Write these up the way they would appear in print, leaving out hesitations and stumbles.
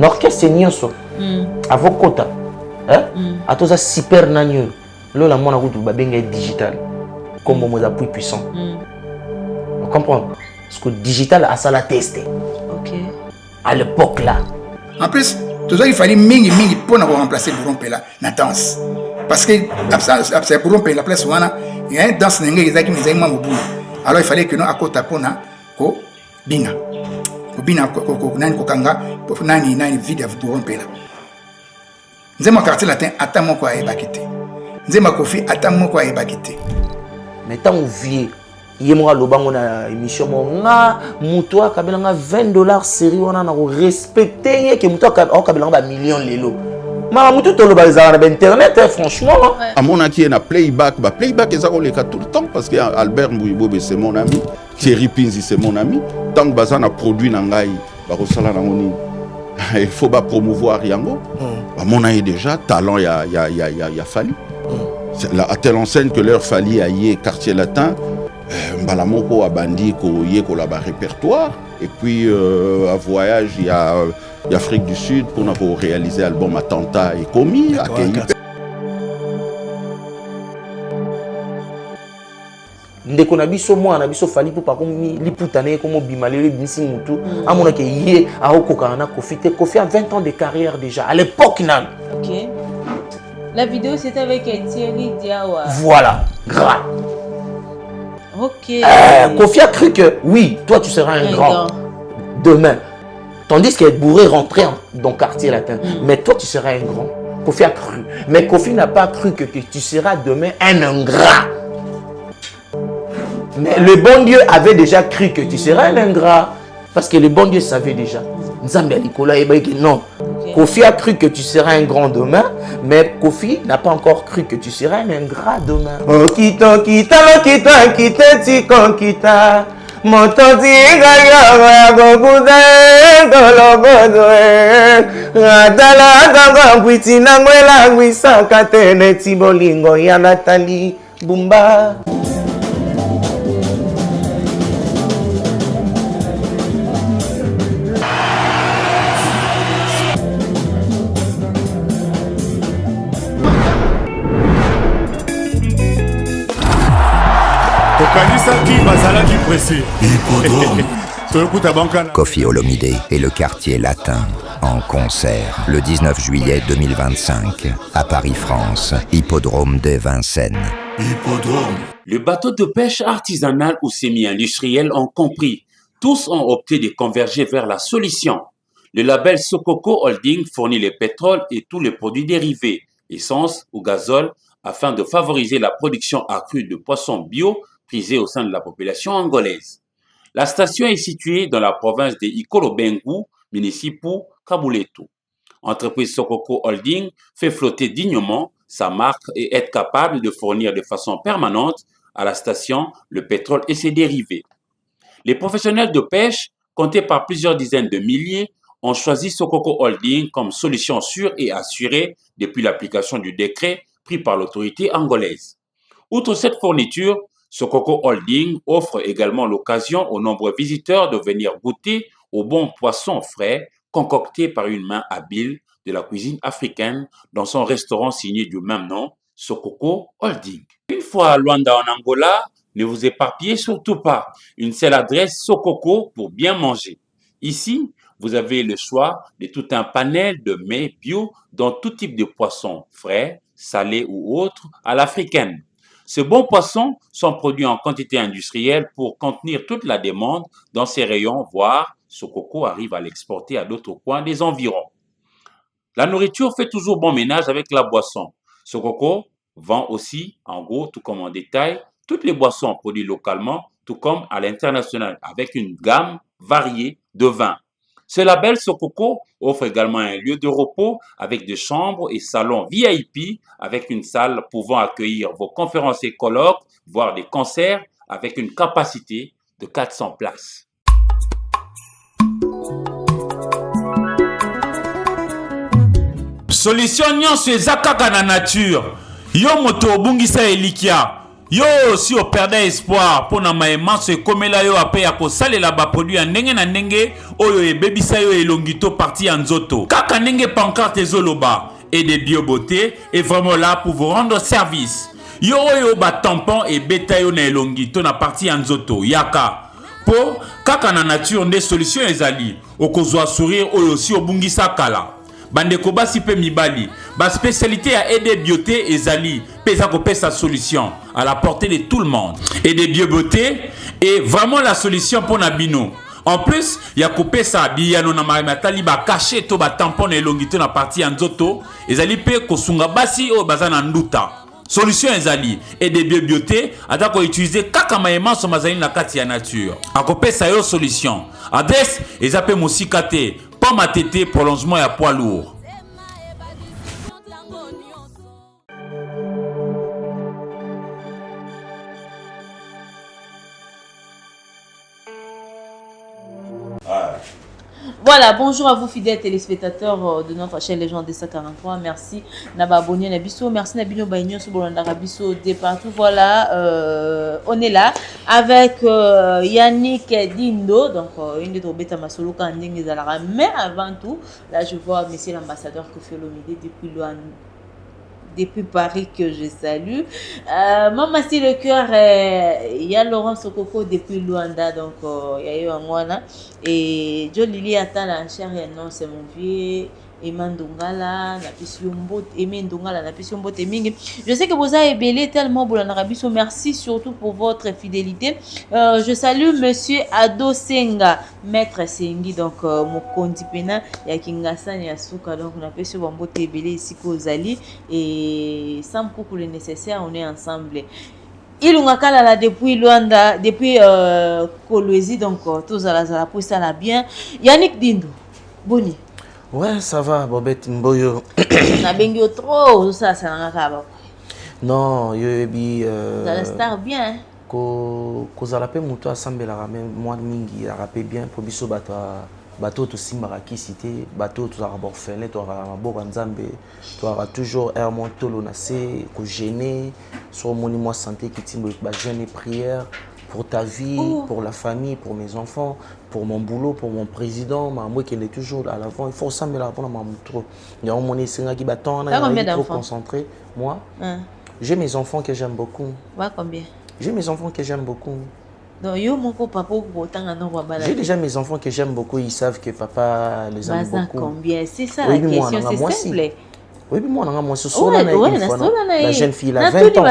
l'orchestre nyonso avokota atoza super nanyo lo la mona kutu babenga digital comme moza plus puissant on comprend parce que digital a ça la tester à l'époque là en plus tout ça il fallait mingi pour remplacer Bourrompela la danse parce que après Bourrompela la place wana il y a une danse n'engé ezaki mizema mobu alors il fallait que nous akota pona ko bina ko nani ko kanga nani video Bourrompela nzema quartier latin atamo ko ayebakite nzema kofi atamo ko ayebakite mais tant vieux yemo lobango na émission nga muto akabelanga $20 série wana na respecter que muto akabelanga ba million lelo ma muto to loba za na internet franchement à mon aki na playback ezako leka tout le temps parce que Albert Mbouibobe c'est mon ami Thierry Pinzi c'est mon ami tant que bazana produit na ngai ba kosala na ngoni il faut pas promouvoir yango à mon avis déjà talent ya Fally à telle enseigne que leur Fally a yé quartier latin Mbalamoko a bandi ko yé ko la répertoire et puis à voyage il y a Afrique du Sud pour réaliser album Attentat et Commis à ndeko na biso mwana biso Fally pour pas comme liputane comme bimalele bimisi mutu amona ke yé a okoka na Kofi a 20 ans de carrière déjà à l'époque nan. OK. La vidéo c'était avec Thierry Diawa. Voilà, gras. OK. Kofi a cru que oui, toi tu seras un grand demain. Tandis qu'elle bourré rentrer dans le quartier latin. Mais toi tu seras un grand. Kofi a cru. Mais Kofi n'a pas cru que tu seras demain un ingrat. Mais le bon Dieu avait déjà cru que tu seras un ingrat. Parce que le bon Dieu savait déjà. Non. Kofi a cru que tu seras un grand demain, mais Kofi n'a pas encore cru que tu seras un ingrat demain. Oh, kita, tikon, kita. Motonti, gaya, gokuda, gologodo, adala, gaga, gwiti, nangwela, gwisa, katene, tibolingo, ya Nathalie, Bumba. Koffi Olomide et le quartier latin en concert le 19 juillet 2025 à Paris, France, Hippodrome de Vincennes. Le bateau de pêche artisanal ou semi-industriel ont compris. Tous ont opté de converger vers la solution. Le label Sokoko Holding fournit le pétrole et tous les produits dérivés, essence ou gazole, afin de favoriser la production accrue de poissons bio prisés au sein de la population angolaise. La station est située dans la province de Ikolobengu, municipal Kabuletu. Entreprise Sokoko Holding fait flotter dignement sa marque et est capable de fournir de façon permanente à la station le pétrole et ses dérivés. Les professionnels de pêche, comptés par plusieurs dizaines de milliers, ont choisi Sokoko Holding comme solution sûre et assurée depuis l'application du décret pris par l'autorité angolaise. Outre cette fourniture, Sokoko Holding offre également l'occasion aux nombreux visiteurs de venir goûter aux bons poissons frais concoctés par une main habile de la cuisine africaine dans son restaurant signé du même nom, Sokoko Holding. Une fois à Luanda en Angola, ne vous éparpillez surtout pas. Une seule adresse Sokoko pour bien manger. Ici, vous avez le choix de tout un panel de mets bio dans tout type de poissons frais, salés ou autres à l'africaine. Ces bons poissons sont produits en quantité industrielle pour contenir toute la demande dans ces rayons, voire Sokoko arrive à l'exporter à d'autres coins des environs. La nourriture fait toujours bon ménage avec la boisson. Sokoko vend aussi, en gros, tout comme en détail, toutes les boissons produites localement, tout comme à l'international, avec une gamme variée de vins. Ce label Sokoko offre également un lieu de repos avec des chambres et salons VIP avec une salle pouvant accueillir vos conférences et colloques, voire des concerts avec une capacité de 400 places. Solution nyonso ezakaka na nature. Yo moto obungisa elikia. Yo, si on perdait espoir pour na maïma se comme la yo apé ya ko sale la ba produit ndenge na ndenge oyo e bebisa yo elongito parti en nzoto. Kaka ndenge pancarte ezoloba et des bioboté est vraiment là pour vous rendre service. Yo oyo ba tampon et beta yo na elongito na parti en nzoto yaka. Po kaka na nature nde solution ezali okozwa sourire oyo si obungisa kala. Bandeko basi pe mibali, ba spécialité à aider bioté ezali, pesa ko sa solution à la portée de tout le monde. Et des bioboté est vraiment la solution pour Nabino. En plus, il y a coupé ça biyano na matali ba caché to ba tampon et longito na partie en zoto, ezali pe ko sunga basi o bazana nduta. Solution ezali et des bioboté atako utiliser kaka maema so mazali na kati ya nature. A coupé ça yo solution. Adresse ezape mosikate pomme à tété prolongement à poids lourd. Voilà, bonjour à vous fidèles téléspectateurs de notre chaîne Légende des 143. Merci Naba Abonné Nabiso, merci Nabino Baignon Sobolanda Rabiso de partout. Voilà, on est là avec Yannick Dindo, donc une des bêta masolo quand mais avant tout, là je vois monsieur l'ambassadeur Kofi Olomide depuis Paris que je salue. Maman, si le cœur, il y a Laurent Sokoko depuis Luanda, donc il y a eu un mois là. Et Joe Lili attend la chair et non, c'est mon vieux. Emandongala, na Pisiombo, Emendongala, na Pisiombo Temingi. Je sais que vous avez belé tellement pour l'Arabiso. Merci surtout pour votre fidélité. Je salue monsieur Ado Senga, maître Sengi, donc mon condipena, Yakingasan et Asuka, donc on a Pisiombo Tebele ici Kozali. Et sans pour le nécessaire, on est ensemble. Il on a là depuis Luanda, depuis Kolwezi, donc tous à la pour ça là bien. Yannick Dindo, Boni. Ouais, ça va, Bobette Mboyo. Na bengi trop, ça n'a pas. Non, yo bi. Ça la star bien. Ko zalape muto assemble la ramène moi mingi la rapé bien pour biso bateau to simbara ki cité bateau to zara borfelé to ra maboko nzambe to ra toujours air montolo na se ko gêner sur monument santé qui timbo ba jeûne prière pour ta vie, pour la famille, pour mes enfants, pour mon boulot, pour mon président, moi qui est toujours à l'avant. Il faut ça me la répondre à mon trop. Il y a un moment qui bâton, on est trop concentré. Moi, j'ai mes enfants que j'aime beaucoup. Combien? J'ai mes enfants que j'aime beaucoup. J'ai déjà mes enfants que j'aime beaucoup. Ils savent que papa les aime beaucoup. Combien? C'est ça la question, c'est simple. Oui, mais moi, la jeune fille, elle a 20 ans.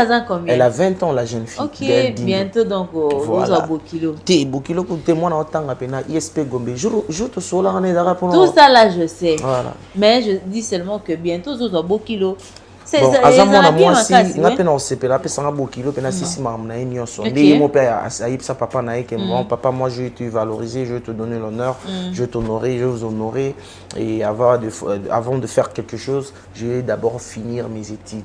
Elle a 20 ans, la jeune fille. Ok, bientôt donc, voilà. Bokilo. Bokilo, moi, ISP Gombe. Tout ça là, je sais. Voilà. Mais je dis seulement que bientôt, Bokilo. C'est ça. Moi, si on s'est payé, on a Bokilo, si papa, papa, moi, je vais te valoriser, je vais te donner l'honneur, je vais t'honorer, je vais vous honorer. Et avant de faire quelque chose, je vais d'abord finir mes études.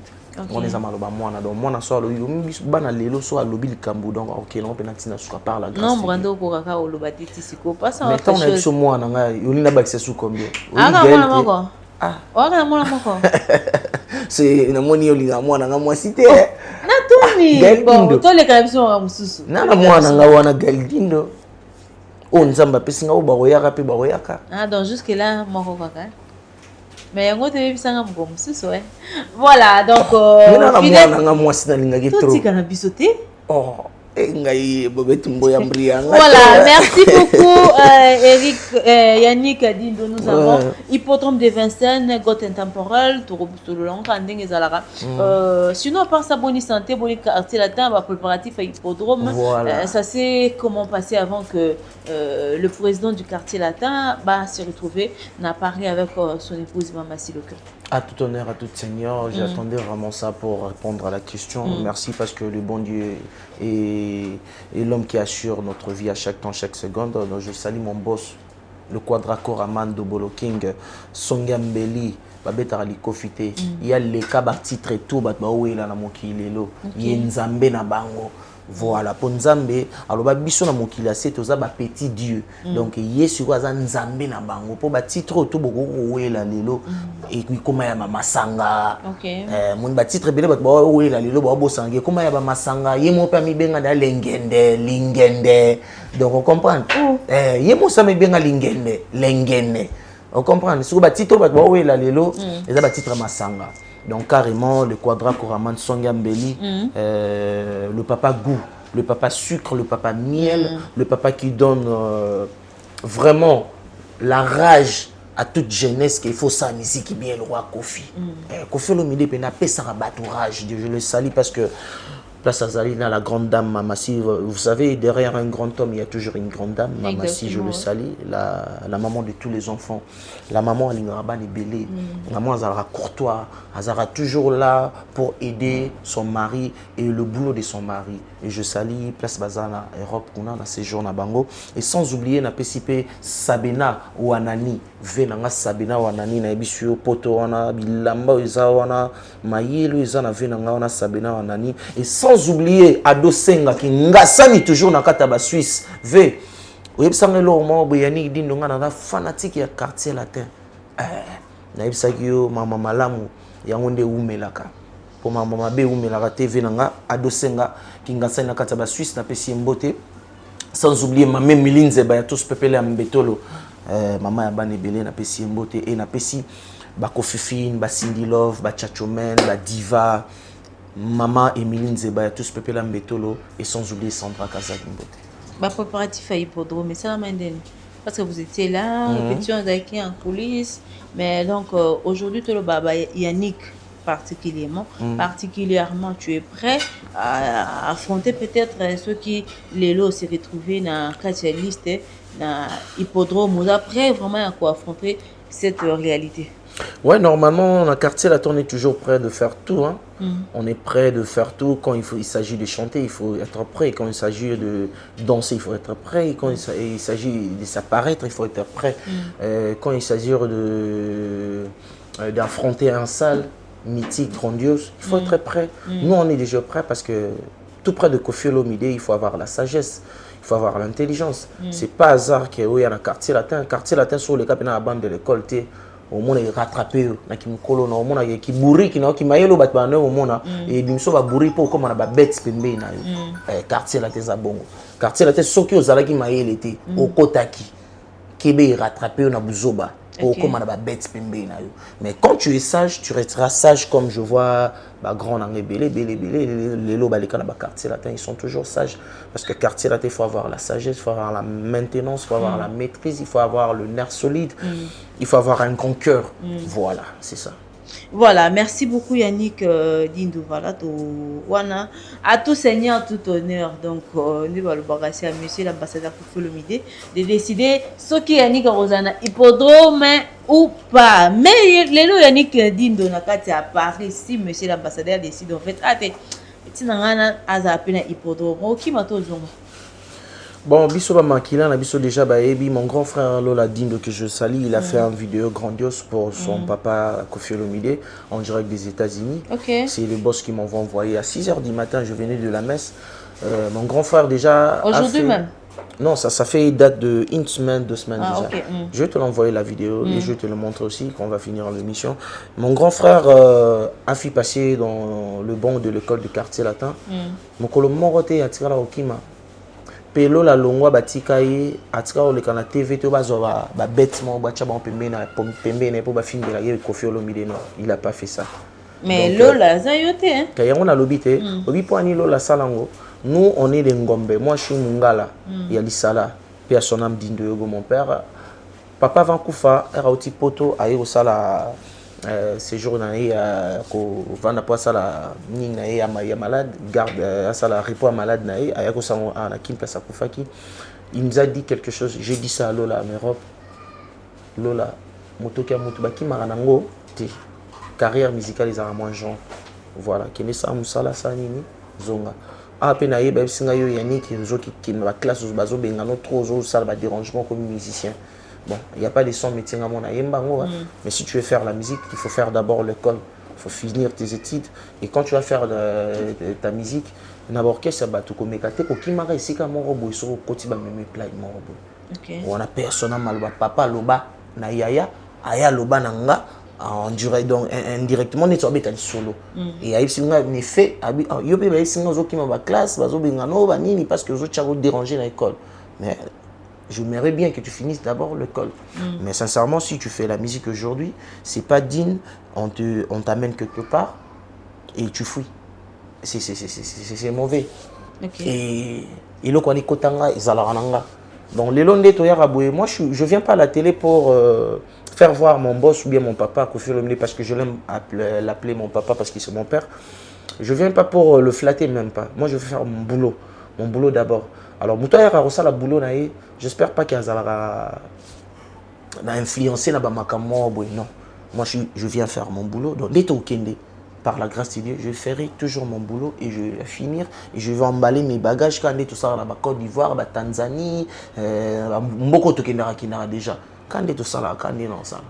On est à Maloba, moi, on a soit le banalelo, soit le bil Kambu, donc ok, on peut n'attendre soit par la grâce. Non, Brando Koraka ou le bâtiti, c'est quoi pas ça. Mais tant on est sur moi, on a eu une accès sous combien? Ah, on c'est une monnaie moi na cité na tumi bon to le kalabison wa mususu na mwana nga wana Galdindo on nzamba pesinga o baroyaka pe baroyaka donc jusque là moko kaka mais yango te bisanga mko mususu ouais voilà donc na mwana nga mwasi na linga ki trop tika na bisote voilà, merci beaucoup Eric Yannick Dindo. Nous avons Hippodrome de Vincennes, Got Intemporel, sinon à part ça, bonne santé, bonne quartier latin, préparatif à Hippodrome. Voilà. Ça s'est comment passé avant que le président du quartier latin se retrouve à Paris avec son épouse Maman Siloka. À tout honneur, à tout seigneur, j'attendais vraiment ça pour répondre à la question. Merci parce que le bon Dieu est l'homme qui assure notre vie à chaque temps, chaque seconde. Donc, je salue mon boss, le quadracor Amando Bolo King, Songambeli, Babeta Likofite. Il y a les cas titre et tout, il y a Nzambe na bango. Voilà, pour Nzambe, alors ba biso na mokili ase toza ba petit Dieu. Donc Yesu ko za Nzambe na bango po ba titre to boko wela lelo et puis koma ya mama sanga. Mon ba titre bele ba wela lelo ba bosange koma ya ba masanga ye mo pa mi benga da lingende. Donc on comprend. Ye mo sa mi benga lingende. On comprend. Sur ba titre ba wela lelo et za ba titre masanga. Donc carrément le quadra Koraman Songambeli, le papa goût, le papa sucre, le papa miel, le papa qui donne vraiment la rage à toute jeunesse qu'il faut ça ici qui bien le roi Kofi. Kofi Olomide pena pesa rage, je le salue parce que Place Azalina, la grande dame Mamassi, vous savez, derrière un grand homme, il y a toujours une grande dame. Mamassi, je le salue, la maman de tous les enfants. La maman Alingaraban est belle. La maman Azara courtois, Azara toujours là pour aider son mari et le boulot de son mari. Et je salue Place Bazana, Europe, qu'on a dans ces jours à Bango. Et sans oublier, na PCP Sabina ou Anani. Venanga Sabina ou Anani, na ebisio poto wana, bilamba uza wana, mayelo uza na venanga wana Sabina ou Anani. Et sans oublier Ado Senga qui ngasani toujours na kata ba Suisse. Ve, oyebsanga lo mo boyani dindonga na fanatique ya quartier latin. Na yebsaki yo mama malamu yango nde umelaka. Pour ma maman be umelaka TV nanga Ado Senga qui ngasani na kata ba Suisse na pesi mbote. Sans oublier ma même Milinze ba ya tous pepele ya mbetolo. Maman ya bane belé na pesi mbote et na pesi ba Kofifine, ba Cindy Love, ba Chachomen, ba Diva. Maman Emiline Zeba, tous peuple à Mbetolo et sans oublier Sandra Kazagimbote. Bah, préparatif à Hippodrome, mais c'est la main d'elle. Parce que vous étiez là, répétition en coulisses. Mais donc, aujourd'hui, tu le baba Yannick, particulièrement, tu es prêt à affronter peut-être ceux qui, les lots, s'est retrouvés dans la liste, dans Hippodrome. Vous êtes prêt vraiment à quoi affronter cette réalité? Ouais, normalement, dans le quartier, là, on est toujours prêt de faire tout. Hein. On est prêt de faire tout. Quand il s'agit de chanter, il faut être prêt. Quand il s'agit de danser, il faut être prêt. Quand il s'agit de s'apparaître, il faut être prêt. Quand il s'agit d'affronter un salle mythique, grandiose, il faut être prêt. Nous, on est déjà prêts parce que tout près de Kofi Olomide, il faut avoir la sagesse. Il faut avoir l'intelligence. C'est pas hasard qu'il y a un quartier latin. Un quartier latin sur le cap, dans la bande de l'école, au monde est rattrapé na kimkolo na au monde qui bourri qui na qui mayelo bat ba au monde et bimso ba bourri pour comme na ba bête pembe na yo quartier la teza bongo quartier la teza soki ozala ki mayele te au kotaki kebe rattrapé na buzoba pour comme na ba bête pembe na yo. Mais quand tu es sage, tu resteras sage comme je vois ba grand nangé belé les loba les kana ba quartier latin ils sont toujours sages parce que quartier latin il faut avoir la sagesse, il faut avoir la maintenance, il faut avoir la maîtrise, il faut avoir le nerf solide. Il faut avoir un grand cœur. Voilà, c'est ça. Voilà, merci beaucoup Yannick Dindou. Voilà, wana à tout seigneur, tout honneur. Donc, nous allons remercier à monsieur l'ambassadeur Kofi Olomide de décider ce qui Yannick Rosana hippodrome ou pas. Mais les lots Yannick Dindou na kati à Paris, si monsieur l'ambassadeur décide en fait, tu n'as pas à peine hippodrome. Qui m'a tout dit? Bon, biso ba makila na biso déjà ba ebi mon grand frère Lola Dindo que je salue, il a fait une vidéo grandiose pour son papa Kofi Olomide en direct des États-Unis. C'est le boss qui m'envoie envoyé à 6h du matin, je venais de la messe. Mon grand frère déjà aujourd'hui même. Non, ça fait date de une semaine, 2 semaines déjà. Je vais te l'envoyer la vidéo et je vais te le montrer aussi quand on va finir l'émission. Mon grand frère a fait passer dans le banc de l'école de quartier latin. Mon colombo roté a tiré la okima. Pelo la longwa batika ye atika o le kana TV to bazo ba bêtement ba tcha ba pembe na pour ba film de la Kofi Olomide non, il a pas fait ça. Mais Lola zayote hein. Kayango na lobité, obi po ani Lola salango. Nous on est des Ngombe, moi je suis Mungala, il y a l'Isala, puis à son âme Dindo Yogo mon père. Papa Vankoufa era oti poto aye au sala séjour na ye ko vanda po sala ning na ye ya malade garde sala repos malade na ye ayako sango na kimpa sakufaki. Il nous a dit quelque chose, j'ai dit ça à Lola en Europe. Lola motokia mutu baki maranango te carrière musicale ils ont moins genre voilà kene sa musala sa nini zonga pe na ye ba singa yo Yannick nzoki ki na classe bazo benga no trop zo sala ba dérangement comme musicien. Bon, il n'y a pas de son métier à mon aïe, mais si tu veux faire la musique, il faut faire d'abord l'école. Il faut finir tes études. Et quand tu vas faire ta musique, n'importe quel sabato comme mécaté, au kimara ici comme mon robot, sur côté ba même plat mon robot. On a personne mal papa loba na yaya, aya loba nanga en direct donc indirectement on est sur bétal solo. Et aïe si on a fait, yo be ba si on zo kima ba classe, ba zo bengano ba nini parce que zo tcharo déranger dans l'école. Mais j'aimerais bien que tu finisses d'abord l'école. Mais sincèrement, si tu fais la musique aujourd'hui, c'est pas digne, on t'amène quelque part et tu fouilles. C'est mauvais. Et le koni kotanga ezalarananga. Donc les londes to yaraboué, moi je viens pas à la télé pour faire voir mon boss ou bien mon papa Koffi Olomide parce que je l'aime l'appeler mon papa parce que c'est mon père. Je viens pas pour le flatter même pas. Moi je veux faire mon boulot d'abord. Alors Moutaya Rarosa la boulot naïe, j'espère pas qu'il va influencer na makambo non. Moi je viens faire mon boulot. Donc dès Kende, par la grâce de Dieu, je ferai toujours mon boulot et je vais finir et je vais emballer mes bagages quand tout ça la Côte d'Ivoire, la Tanzanie, beaucoup de Kenda Kinara déjà. Quand tout ça là, quand non ça.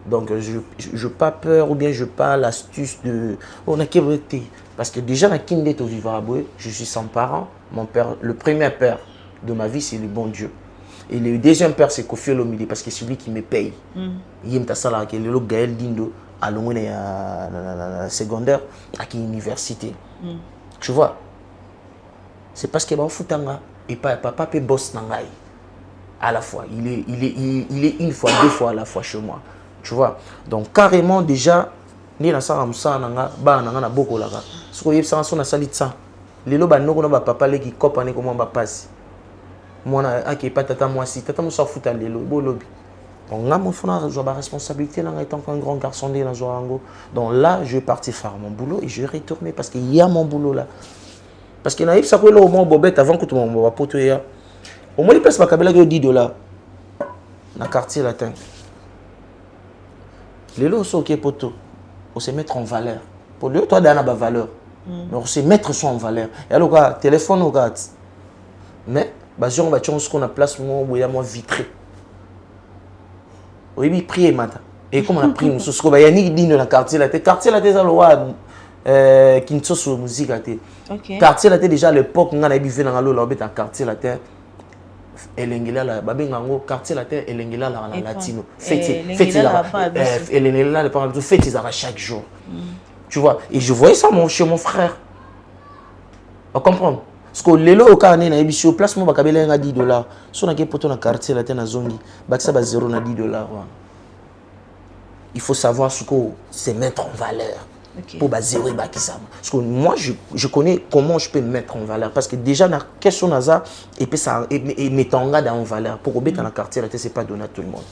Donc je pas peur ou bien je pas l'astuce de on a québécois parce que déjà na Kinde to Vivaboué, je suis sans parents. Mon père, le premier père de ma vie, c'est le bon Dieu. Et le deuxième père, c'est Koffi Olomide parce que c'est lui qui me paye. Il y a ça qui est le Gaël Dindo à la secondaire à l'université. Tu vois, c'est parce que Baoufutanga et papa peut boss nangai à la fois. Il est une fois, deux fois à la fois chez moi. Tu vois, donc carrément déjà, ni na sa ramsa nanga ba nanga na boko la ga. Ce que yebsa son na salitsa. Lelo ba noko na ba papa le ki kopane comment ba passe. Moi na aki pa tata moi si tata mo sa futa lelo bo lobi. Donc là mon frère je ba responsabilité là étant un grand garçon de la Zorango. Donc là je vais partir faire mon boulot et je vais retourner parce qu'il y a mon boulot là. Parce que naïf ça ko lo mo bobette avant que tout mon ba poto ya. Au moins il passe ba kabela que $10 na quartier latin. Lelo so ke poto. On se mettre en valeur. Pour lui toi dana ba valeur. Mais on sait mettre ça en valeur. Et alors, le téléphone, on regarde. Mais, on va ce qu'on a place, où il y a moins vitré. Oui, prier, matin. Et comme on a pris, il y a ni dit dans le quartier, là, quartier, là, c'est le roi qui ne soit musique, là, quartier, là, déjà à l'époque, on a vu dans le quartier, là, Elengela la babengango quartier la terre Elengela la latino fête Elengela le fête ils chaque jour. Tu vois, et je voyais ça chez mon frère. On comprend. Parce que lelo au cas na ebi sur place mo bakabela nga $10. So na ke poto na quartier la terre na zongi, bakisa ba 0 na $10. Il faut savoir ce que c'est mettre en valeur. Pour baser bakisa. Parce que moi je connais comment je peux me mettre en valeur parce que déjà na question naza et puis ça et mettre en valeur pour obéir dans la quartier la terre c'est pas donné à tout le monde.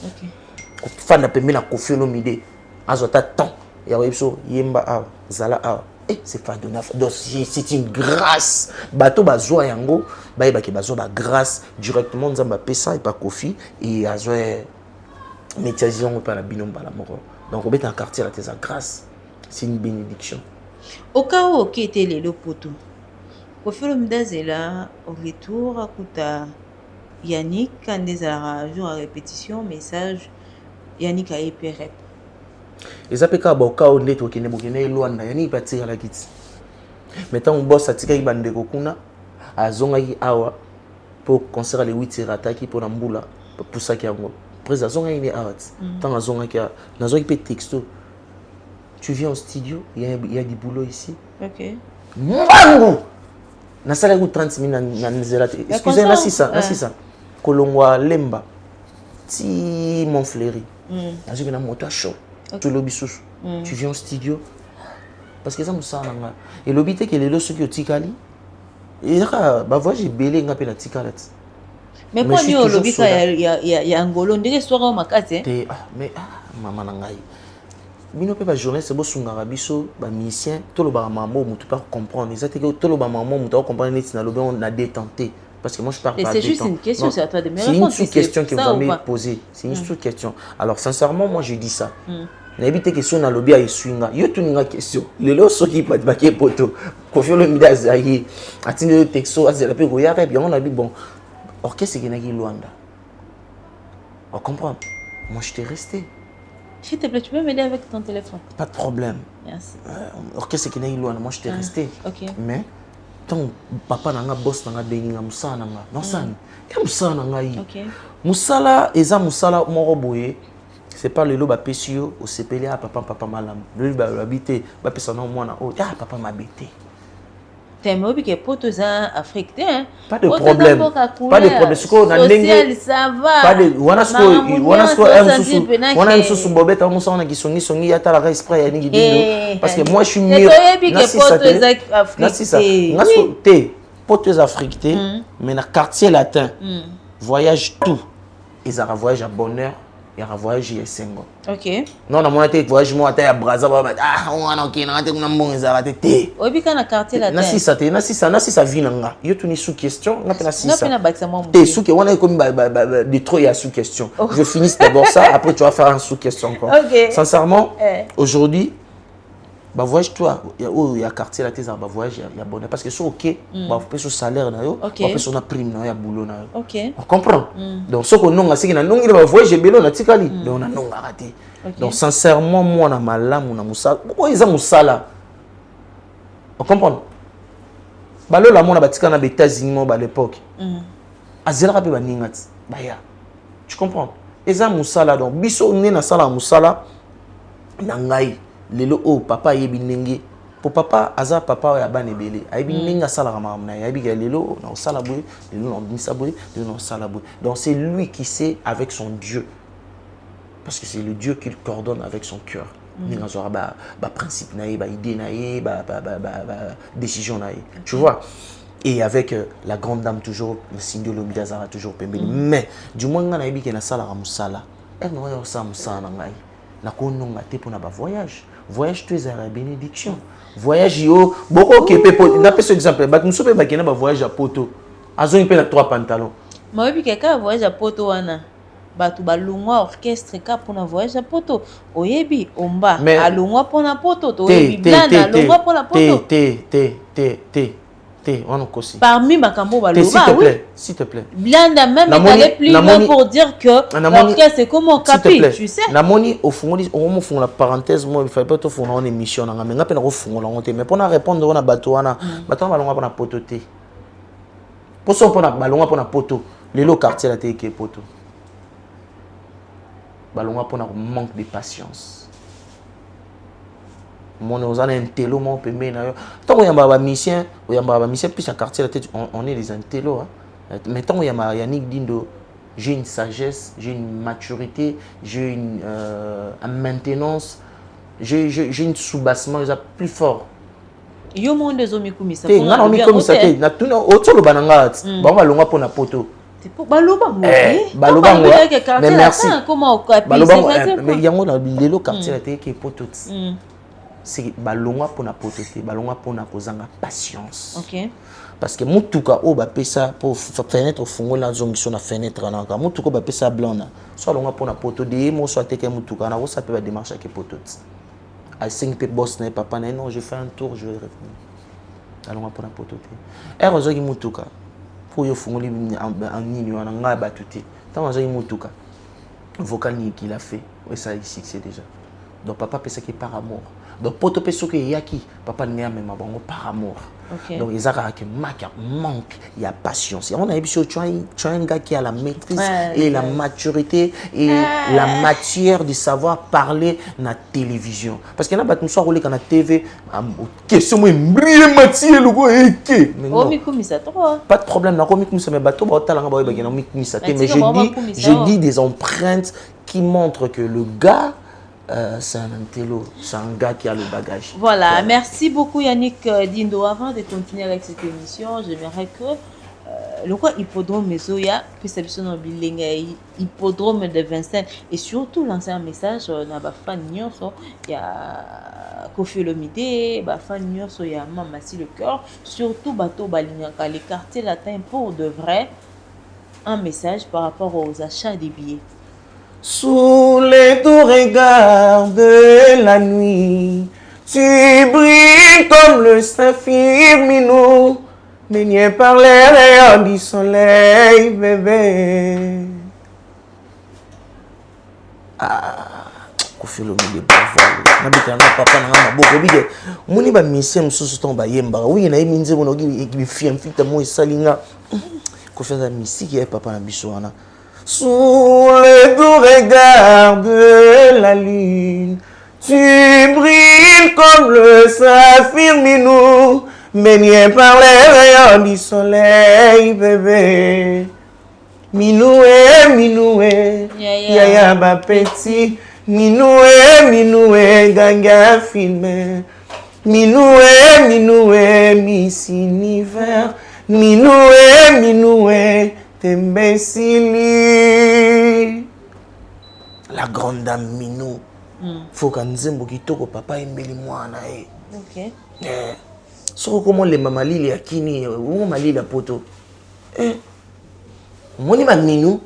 Fan na permis na Koffi Olomide azota temps. Et yemba a zala a c'est pas donné donc c'est une grâce bateau bazoa yango ba ki bazoa ba grâce directement nzamba pesa et pas Koffi et azoa métiation par la binomba la mort donc on est en quartier la tes grâce c'est une bénédiction au cas où qui était le poto Koffi Olomide là au retour à kuta Yannick quand des jour à répétition message Yannick a épéré. Les apeka boka onde to kene bokene Luanda yani patira la kiti. Mettons on boss atika ibande kokuna azonga ki awa pour concert les 8 rataki pour Nambula pour ça qui yango. Près azonga ni art. Tant azonga ki nazo ki texto. Tu viens au studio, il y a du boulot ici. OK. Mangu. Na sala ku 30 minutes na nzela. Excusez na sisa. Kolongwa Lemba. Ti mon fléri. Nazo ki na moto show. Tu viens au studio parce que ça me sent là et l'obité que les lois qui au tikali et là bah voix j'ai belé ngapé la tikalat mais pour nous l'obité il y a angolo ndenge soir au makate mais maman nangai bino pe ba journée c'est beau sungara biso ba musicien to lo ba maman mutu pas comprendre exact que to lo ba maman mutu comprendre net na lobe on a détenté parce que moi je parle pas. C'est juste une question, c'est à toi de me répondre. C'est une question que vous avez posée. C'est une sous-question. Alors sincèrement, moi je dis ça. N'habitez question dans le lobby à swinga. Yo tu n'as question. Les lots sont qui pas de baquet poto. Koffi Olomide azayi. Atine le texto azela pe goyare bien on a dit bon. Orchestre qui n'a qui Luanda. On comprend. Moi je t'ai resté. S'il te plaît, tu peux m'aider avec ton téléphone? Pas de problème. Merci. Orchestre qui n'est loin, moi je t'ai resté. Ok. Mais ton papa n'a pas boss n'a pas béni n'a moussa n'a pas. Non ça. Il y a moussa n'a pas. Ok. Moussala eza moussala moro boye. C'est pas le loba pesio au CPL à papa malam. Le ba habité ba pesa non moi na oh papa m'a bêté. T'es mauvais que potes africains. Pas de problème. Pas de problème. Ce qu'on a social, ça va. Pas de. On a ce bobette on s'en a qui sont songi ya ta la esprit ya ni parce que moi je suis mieux. Nasi ça. Nasi té potes africains mais na quartier latin. Voyage tout. Ils ont voyage à bonheur. Il y a un voyage à Sengo. Ok. Non, on a été voyage à Brazza. On a été un bon été. Oui, quand on a quartier là. Nasi ça vit là. Il y a tout sous question. On a pas nasi ça. T'es sous que on a comme des trop il y a sous question. Je finis d'abord ça. Après tu vas faire un sous question encore. Ok. Sincèrement, aujourd'hui, bah voyage toi. Il y a quartier là. Bah voyage il y a bonheur parce que c'est ok. Bah on peut sur salaire là yo. On peut sur la prime là. Il y a boulot là. Ok. On comprend. Donc ce qu'on a c'est qu'il y a non il va voyager bello na tikali. Donc on a non raté. Donc sincèrement moi on a malam on a moussa. Pourquoi ils ont moussa là? On comprend. Bah là mon a batika na États-Unis à l'époque. Azela rapé ba ningati. Bah ya. Tu comprends? Ils ont moussa là donc biso né na sala moussa là. Nangai. Lelo oh papa yebi ndenge pour papa aza papa ya bana ebele ayebi ndenge asala ramamna ayebi ke lelo na osala boye lelo na ndisa boye lelo na osala boye donc c'est lui qui sait avec son Dieu parce que c'est le Dieu qui le coordonne avec son cœur ninga zora ba principe na ye ba idée na ye ba décision na ye tu vois et avec la grande dame toujours le signe de l'Omidazara toujours pembeni mais du moins nga na yebi ke na sala ramusala no yo sa musana ngai na kononga te pour na ba voyage tu es à la bénédiction voyage yo boko ke pepo na pe ce exemple ba muso pe ba kena ba voyage à poto azongi pe na 3 pantalons moi bi keka voyage à poto wana batu balungwa orchestre ka pour na voyage à poto oyebi omba alungwa pour na poto to oyebi blana alungwa pour la poto on kosi parmi makambo baloba s'il te plaît blanda même aller plus loin pour dire que l'orchestre c'est comme un capi tu sais namoni au fongoli on fongola parenthèse moi il fallait pas to fongola une émission na nga pe na ko fongola on te mais pour na répondre on a bato wana balonga pour na poto te pour ça pour na balonga pour na poto lelo quartier la te ke poto balonga pour na manque de patience mon on a un télo mon peut mener tant qu'on y a ba mission plus à quartier la tête on est des intello mais tant qu'on y a Yannick Dindo j'ai une sagesse j'ai une maturité j'ai une maintenance j'ai une soubassement plus fort yo monde des hommes comme ça pour na mi comme ça na tout otolo bananga ba va longa pour na poto baloba mais merci mais yango na lelo quartier la tête qui poto c'est balongwa pour na pototé balongwa pour na kozanga patience OK parce que mutuka o ba pesa pour fenêtre fungola zongiso na fenêtre na ka mutuka ba pesa blona so balongwa pour na poto de mo so teke mutuka na ça peut ba démarche avec pototé à 5 pe boss na papa na non je fais un tour je vais revenir balongwa pour na pototé erozo ki mutuka pour yo fungoli en nini wana nga ba tuté tant ozo ki mutuka vocal ni qu'il a fait et ça ici c'est déjà donc papa pesa qui par amour donc poto peso que yaki papa ne même bango par amour donc ils a que manque il y a patience on a eu tu as un gars qui a la maîtrise et la maturité et la matière de savoir parler na télévision parce qu'il y a pas nous soit roulé quand na TV question moi briller matière le go eke pas de problème na komi comme ça mais bateau ba talanga ba ba na mi ça mais je dis des empreintes qui montrent que le gars c'est un intello, c'est un gars qui a le bagage. Voilà, merci beaucoup Yannick Dindo. Avant de continuer avec cette émission, j'aimerais que le quoi hippodrome Mesoya, puis c'est sur hippodrome de Vincennes et surtout lancer un message dans ba fan nyonso il y a Kofi Olomide, ba fan nyonso il y a Mamasi le cœur, surtout bateau balingaka les quartiers latins pour de vrai un message par rapport aux achats des billets. Sous les doux regards de la nuit, tu brilles comme le saphir minou, baigné par les rayons du soleil, bébé. Kofi Olomide bravo nabita na papa na maboko bige moni ba mission mususu ton ba yemba oui na yeminze bono ki fiem fita mo salinga Kofi la musique et papa na biso wana sous le doux regard de la lune tu brilles comme le saphir minou baigné par les rayons du soleil bébé minoué yaya ba petit minoué ganga filmé minoué Miss Univers minoué tembesili la grande dame Minou faut qu'on nzembo kitoko papa embeli mwana OK soko comment les mamali ya kini ou mali la poto moni ma Minou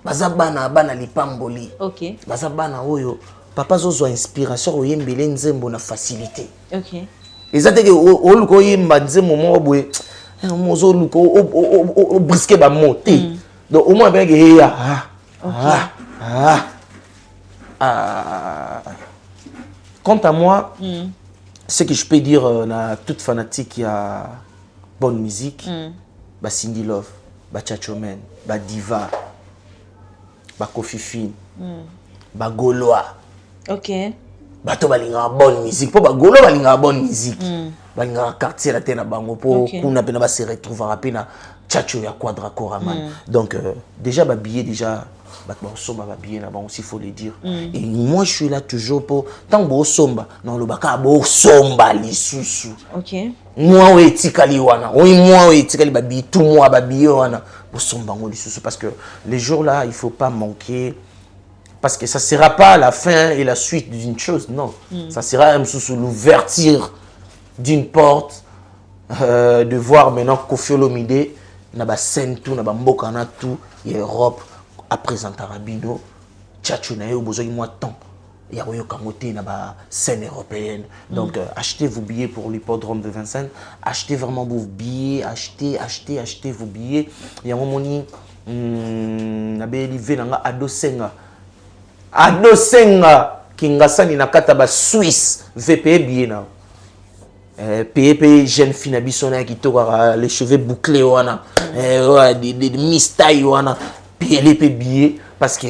baza bana lipamboli OK baza bana oyo papa zozo inspiration oyembele nzembo na facilité OK ezate ke oluko yemba nzembo mo boye mozo luko o brisquer ba monter donc au moins bien que quant à moi ce que je peux dire na toute fanatique qui a bonne musique ba Cindy Love ba Chachomen ba Diva ba Kofi Fine ba Goloa OK bato balinga bonne musique po ba Goloa balinga bonne musique balinga quartier la tena bango po kuna pena ba se retrouvera pena Chacho ya Quadra Koraman donc déjà ba billet déjà ba somba ba billet na bango aussi faut le dire et moi je suis là toujours pour tant bo somba non lo baka bo somba lisusu OK moi o etikali wana oui moi o etikali ba billet tout moi ba billet wana bo somba ngo lisusu parce que les jours là il faut pas manquer parce que ça sera pas la fin et la suite d'une chose non ça sera même sous l'ouverture d'une porte de voir maintenant Kofi Olomide na ba scène tout na ba mboka na tout et Europe à présenter Rabino Chacho na yo besoin moi temps il y a yo kangote na ba scène européenne donc achetez vos billets pour l'hippodrome de Vincennes achetez vraiment vos billets achetez vos billets il y a un moment na be livé na ado senga kingasani na kata ba Suisse VP billet na PEP jeune fille na biso na ki toka les cheveux bouclés wana des mistailles wana PLP billet parce que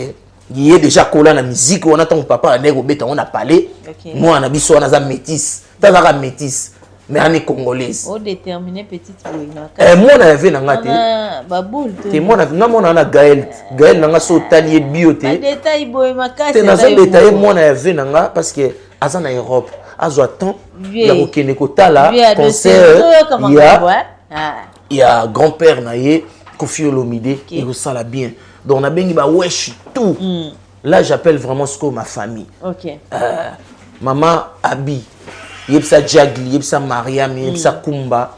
il y a déjà collé la musique on a ton papa na robeta on a parlé moi na biso na za métis tazaka métis mais on est congolaise o déterminer petite boina moi na ve na ngate ba boule te moi na Gaël na nga so talier bioté détail boy makasi te na zo détailler moi na ve na nga parce que azana Europe azo attend la okene kotala concert il y a grand-père naie Kofi Olomide et ça la bien donc on a bengi ba wesh tout là j'appelle vraiment ce que ma famille OK maman Abi yebsa Jagli yebsa Mariam yebsa Kumba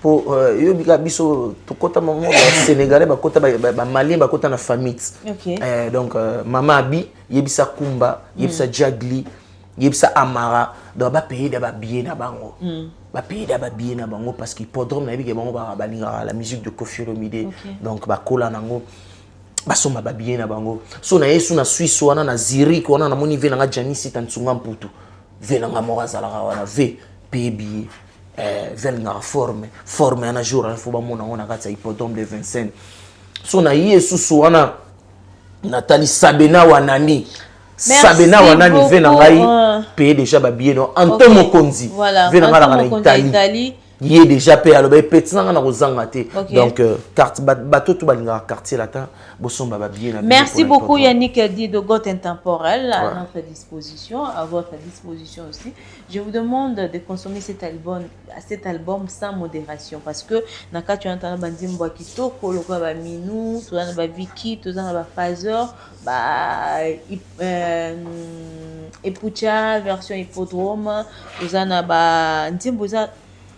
pour yobika biso to kota maman sénégalais ba kota ba malien ba kota na famille donc maman Abi yebsa Kumba yebsa Jagli yebsa Amara donc ba payer da ba billet na bango ba payer da ba billet na bango parce qu'il hippodrome na bige bango ba balinga la musique de Kofi Olomide donc ba kola nango ba soma ba billet na bango so na yesu na Suisse wana na Zurich wana na moni ve na Janice Tantsunga Mputu ve na ngamo zala wana ve payer billet vel na forme na jour il faut ba mona ona kata hippodrome de Vincennes so na yesu so wana Nathalie Sabena wanani Sabena wanani ve na ngai payer déjà ba billet non Anto Mokonzi ve na ngala na Italie il est déjà payé alors petit na kozanga te donc carte bateau tout balinga quartier latin bosomba ba billet na merci beaucoup Yannick dit de Got Intemporel à notre disposition à votre disposition aussi je vous demande de consommer cet album sans modération parce que naka tu entends bandimbo kitoko lokwa ba Minou to na ba Vicky to na ba Fazer ba Epucha version hippodrome to na ba ndimbo za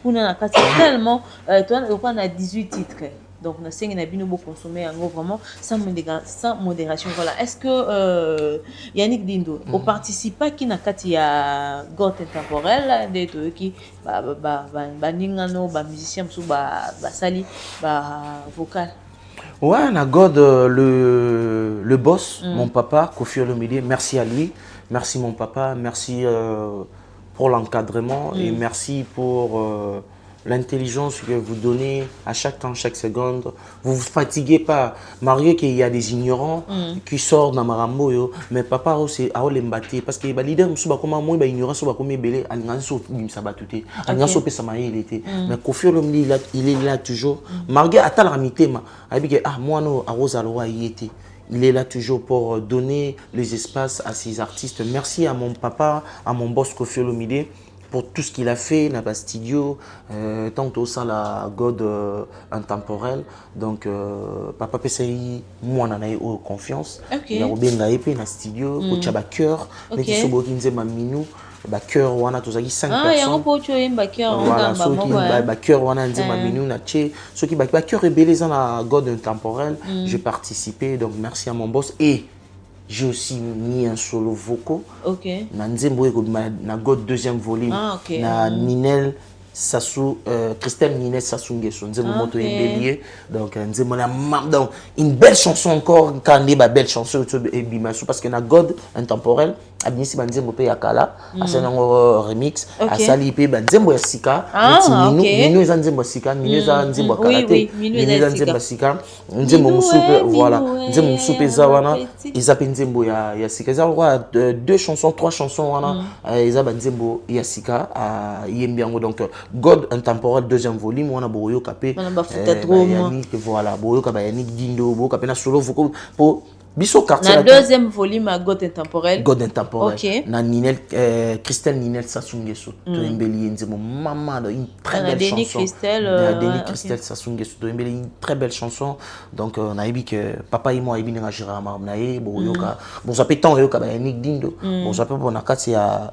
kuna na kati tellement toi on a 18 titres donc na sengi na bino bo consommer en gros vraiment sans modération voilà est-ce que Yannick Dindo au participa qui na kati ya Got Intemporel de to qui ba ningano ba musicien sou ba sali ba vocal ouais na God le boss mon papa Kofi Olomide merci à lui Merci mon papa, merci pour l'encadrement et merci pour l'intelligence que vous donnez à chaque temps, chaque seconde. Vous ne vous fatiguez pas. Malgré qu'il y a des ignorants qui sortent dans Marambo, mais papa aussi a l'embâté parce que les leaders ne sont pas comme moi, les ignorants sont pas comme les belés. Ils sont pas tout. Ils sont pas samaï il était. Mais Kofi Olomide il est là toujours. Malgré à tal ramité moi non arrose aloa il était. Il est là toujours pour donner les espaces à ces artistes. Merci à mon papa, à mon boss Kofi Olomide pour tout ce qu'il a fait dans le studio, tant que ça la God intemporel. Donc, papa PCI, moi, on a eu confiance. Il y a bien épée dans le studio, il y a un cœur, mais qui sont beaucoup de minou. Le cœur, on a tous 5 personnes. Ah, il y a un peu de cœur. Voilà, ceux qui le cœur, on a dit minou, ceux qui le cœur est belé dans la God intemporel. J'ai participé, donc merci à mon boss. Et j'ai aussi mis un solo vocal. Ok. Na God deuxième volume. Ah, ok. Na Ninel Sassou, Christelle Ninel Sassou Nguesso. Donc, une belle chanson encore, quand on dit une belle chanson, parce que na God intemporel, Abinisi Banzembo pe yakala, asenango remix, asali pe Banzembo ya sika, Minu eza Nzembo sika, Minu eza Nzembo karate, Minu eza Nzembo sika, Nzembo musupe, voilà, Nzembo musupe za wana, eza pe Nzembo ya sika, eza deux chansons, 3 chansons wana, eza Banzembo ya sika, yembiango donc God intemporel deuxième volume, wana boyo kapé, voilà, boyo kapé Yannick Dindo, boyo kapé na solo vocal pour Biso quartier. Na deuxième volume à God intemporel. God intemporel. Ok. Na Ninel, Christelle Ninel Sassou Nguesso. Toembeli Nzemo maman une très belle chanson. Denis Christelle Sassou Nguesso. Toembeli une très belle chanson. Donc on a dit que papa et moi ibini ngajira marnae bo yoka. Bon ça peut tant yoka ba Yannick Dindo. Bon ça peut bon akati ya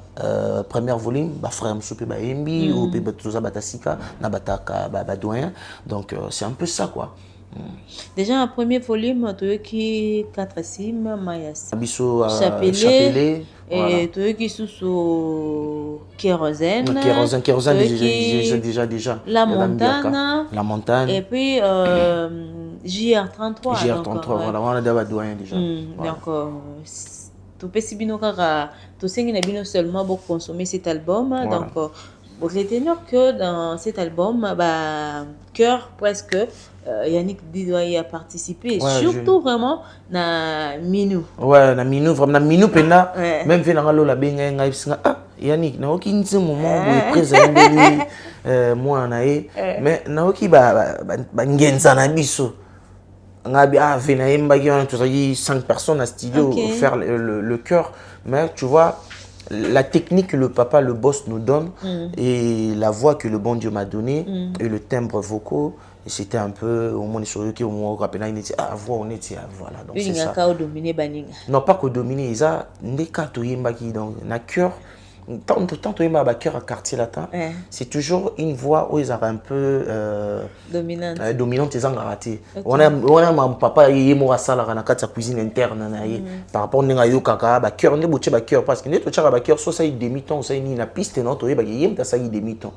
premier volume ba frère Msupe ba Embi ou pe batoza batasika na bataka ba doyen. Donc c'est un peu ça quoi. Déjà un premier volume qui 4 sim mayas Chapelet et qui sous kérosène déjà la montagne et puis JR33 voilà on a d'abord doyen déjà donc tout petit bino kaka tout sengi na bino seulement pour consommer cet album donc pour retenir que dans cet album cœur presque Yannick Didoy a participé, surtout vraiment na Minou. Ouais, na Minou, vraiment na Minou pena, même vu dans la benga nga Yannick, na oki nti moment où présenter moi nae, mais na oki ba ngenza na biso. Nga bi vena yemba ki on tous 5 personnes à studio faire le chœur, mais tu vois la technique que le papa, le boss nous donne et la voix que le bon Dieu m'a donnée et le timbre vocal. Et c'était un peu au moins sur eux qui au moins rappelé il était voix on était voilà donc c'est ça. Non pas que dominer ils a des cartes qui donc na cœur tant yemba cœur à quartier latin c'est toujours une voix où ils avaient un peu dominante ils ont raté on a mon papa yemo sala na kati cuisine interne na par rapport à yo kaka ba cœur ne boche ba cœur parce que ne to chaka ba cœur so ça demi-temps ça ni na piste non to yeba yem ta ça demi-temps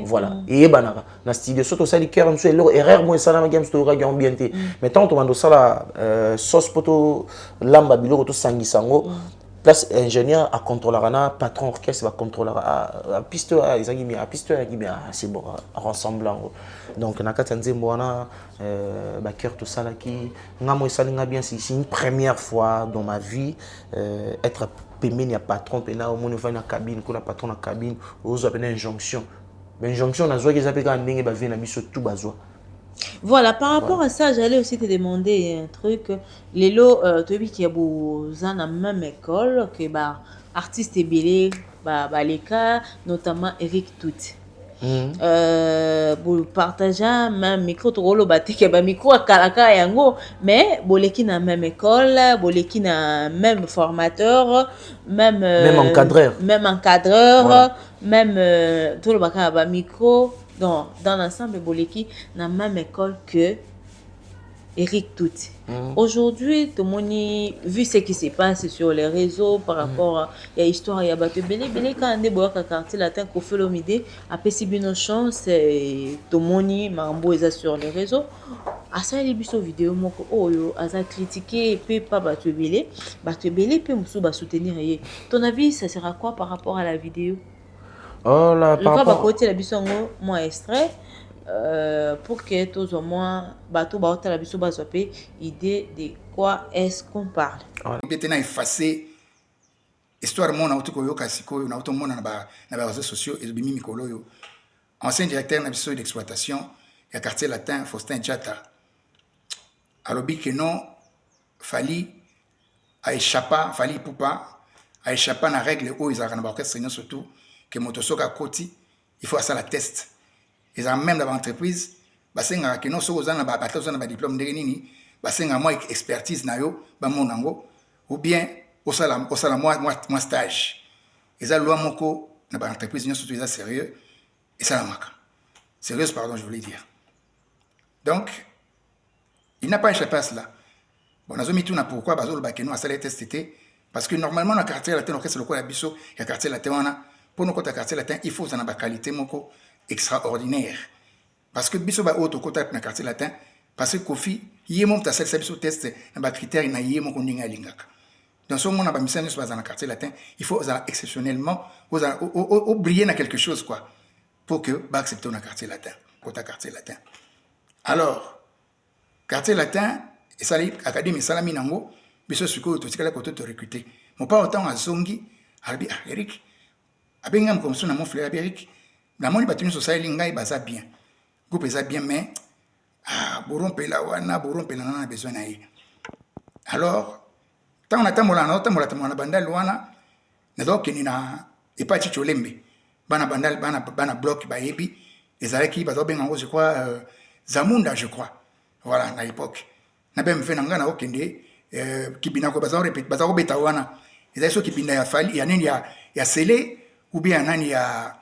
voilà et yeba na studio so to ça cœur on soit erreur moi ça na game sto ra bien té mais tant to mando ça la sauce poto lamba biloko to sangi sango place ingénieur à contrôler patron orchestre va contrôler à piste ils ont mis à piste c'est bon rassemblant donc na kati nzembo wana ba cœur tout ça là qui ngamo salinga bien c'est une première fois dans ma vie être payé ni patron pena au monde va na cabine ko na patron na cabine aux appelle injonction mais injonction na zo qu'ils appellent quand ndenge ba vient na biso tout bazwa. Voilà, par rapport à ça, j'allais aussi te demander un truc. Les lots, tu vois qu'il y a dans la même école que artistes et belé, les cas, notamment Eric Tout. Pour partager même micro, tu rolo batte que micro à Kalaka et Ango, mais boleki na même école, boleki na même formateur, même encadreur, voilà. Même tout le baka micro. Donc, dans l'ensemble, Boleki n'a même école que Eric Touti. Aujourd'hui, tout le monde, vu ce qui se passe sur les réseaux par rapport à l'histoire, il y a Bato Belé, quand on est dans le quartier latin, qu'on fait l'omidé, après si bien chance, tout le monde, Marambo est sur les réseaux. À ça, il y a des vidéos, à ça critiquer, et puis pas Bato Belé, puis Moussou soutenir. Ton avis, ça sera quoi par rapport à la vidéo? Oh là, par rapport à côté, la bisson, moi, extrait. Pour que tous au moins bateau la biso basope idée de quoi est-ce qu'on parle. Maintenant effacer histoire mon auto koyo kasiko na auto mona na réseaux sociaux et bimi mikolo yo. Ancien directeur na biso d'exploitation ya quartier latin Faustin Diata. Alobi que non fali a échappa fali poupa a échappa na règle o ils arana ba surtout que motosoka koti il faut ça la test. Ils ont même dans l'entreprise, parce que non seulement ils ont un diplôme de nini, parce que moi expertise na yo, monango, ou bien au salam moi stage. Ils ont loi moko dans l'entreprise, ils sont sérieux et ça la marque. Sérieuse pardon, je voulais dire. Donc il n'a pas échappé à cela. Bon, nous avons mis tout na pourquoi bazol ba que nous a salé testé parce que normalement dans quartier latin c'est le quoi la biso, il y a quartier latin pour nous côté quartier latin, il faut ça na ba qualité moko extraordinaire. Parce que biso ba auto côté na quartier latin parce que Kofi yemo ta sel biso test na ba critère na yemo ko ndinga lingaka. Dans ce moment na ba mission sur dans quartier latin, il faut exceptionnellement au briller na quelque chose quoi pour que ba accepter na quartier latin, côté quartier latin. Alors quartier latin et sali académie salami nango biso suko to tikala ko to recruter. Mon pas autant à zongi albi Eric abengam comme ça na mon frère Eric. La moni batuni sociale ngai baza bien. Groupe eza bien mais boron pela wana boron pela na besoin na ye. Alors tant on attend mola bandal wana na donc ni na e pa chicholembe. Bana bandal bana bloc ba yebi ezalaki bazo benga ngo je crois Zamunda je crois. Voilà na époque. Na ben mfe nanga na okende kibina ko bazo répéter bazo beta wana. Ezali kibina ya fali ya nini ya sele ou bien nani ya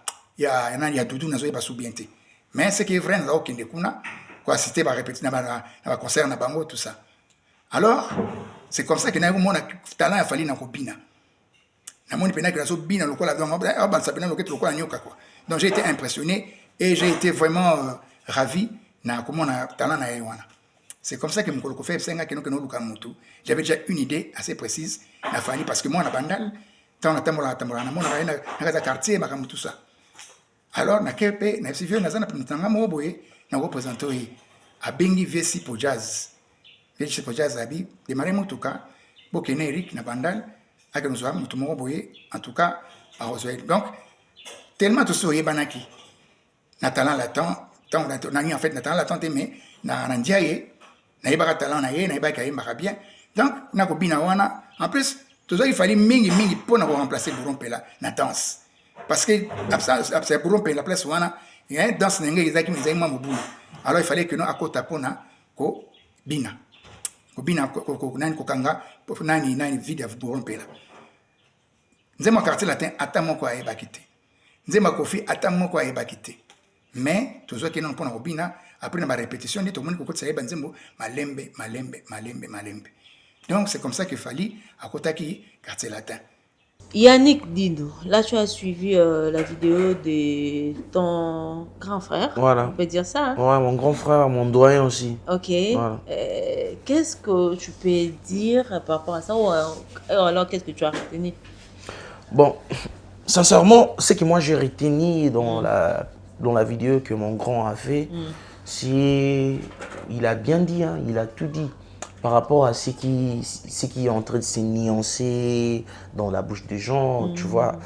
nani ya dudu nazo ba subiente. Mais ce qui est vrai, nous avons kuna quoi citer ba répéter na concert na bango tout ça. Alors, c'est comme ça que na mon talent a fallu na kobina. Na moni pena que la bina lokola donc ba sabina loketo lokola nyoka quoi. Donc j'ai été impressionné et j'ai été vraiment ravi na comment na talent na yewana. C'est comme ça que mon fait senga que no luka mutu. J'avais déjà une idée assez précise na fali parce que moi na bandal tant na tamola na mon na quartier ba tout ça. Alors na kepe na sivyo na zana pintanga mo boye na représenter a bengi vesi pour jazz. Vesi pour jazz abi de mare mutuka bokene Eric na bandal aka nous mutu mo boye en tout cas à Roswell. Donc tellement tout ça banaki. Na talent latent tant na en fait na talent latent mais na ndiaye na ibaka talent na ye na ibaka yemba bien. Donc na ko bina wana en plus tout ça il fallait mingi pour na remplacer Boron Pela na danse. Parce que c'est pour rompre la place wana il y a une danse n'engage ezaki mizayima mobulu. Alors il fallait que nous à côté pona ko bina ko nani ko kanga pour nani vide pour rompre là. Nzema quartier latin atamo ko ayeba kité. Nzema Kofi atamo ko ayeba kité. Mais toujours que non pona ko bina après na répétition dit tout le monde ko tsayeba nzembo malembe. Donc c'est comme ça qu'il fallait à côté qui quartier latin. Yannick Dindo, là tu as suivi la vidéo de ton grand frère. Voilà. On peut dire ça. Hein? Ouais, mon grand frère, mon doyen aussi. Ok. Voilà. Qu'est-ce que tu peux dire par rapport à ça ou alors qu'est-ce que tu as retenu? Bon, sincèrement, ce que moi j'ai retenu dans la vidéo que mon grand a fait, c'est il a bien dit, hein, il a tout dit. Par rapport à ce qui est en train de se nuancer dans la bouche des gens, tu vois,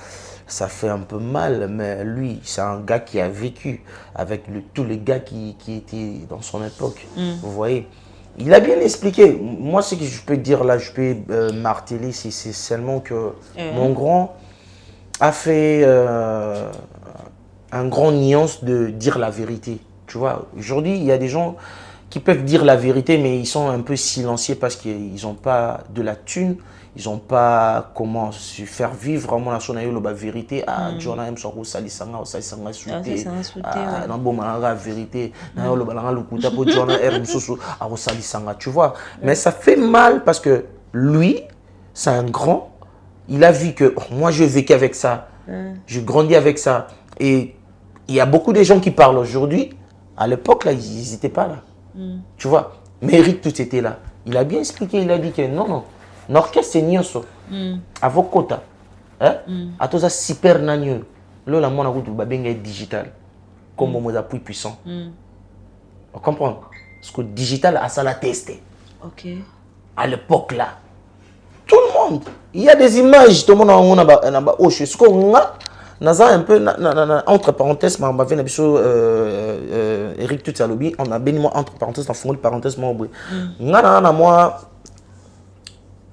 ça fait un peu mal, mais lui, c'est un gars qui a vécu avec tous les gars qui étaient dans son époque, vous voyez. Il a bien expliqué. Moi, ce que je peux dire là, je peux marteler, c'est seulement que mon grand a fait un grand nuance de dire la vérité, tu vois. Aujourd'hui, il y a des gens qui peuvent dire la vérité, mais ils sont un peu silencieux parce qu'ils n'ont pas de la thune. ils ont pas comment su faire vivre mon nation na yo la vérité à Jordan M soko salisanga souté na bomba la vérité na yo le balanga lukuta pour Jordan M soso a salisanga, tu vois. Mais ça fait mal parce que lui c'est un grand, il a vu que moi je vécu avec ça, je grandis avec ça, et il y a beaucoup de gens qui parlent aujourd'hui. À l'époque là ils n'étaient pas là, tu vois. Mais Eric tout était là, il a bien expliqué, il a dit que non l'orchestre c'est nyonso avokota atoza super nanyo lo la mona kutu babenga digital comme moza plus puissant, on comprend parce que digital a ça la testé. OK. À l'époque là tout le monde, il y a des images tout le monde on a oche ce qu'on a naza un peu entre parenthèses ma va venir biso Eric tout salobi on a béni entre parenthèses dans fond de parenthèses moi ngana moi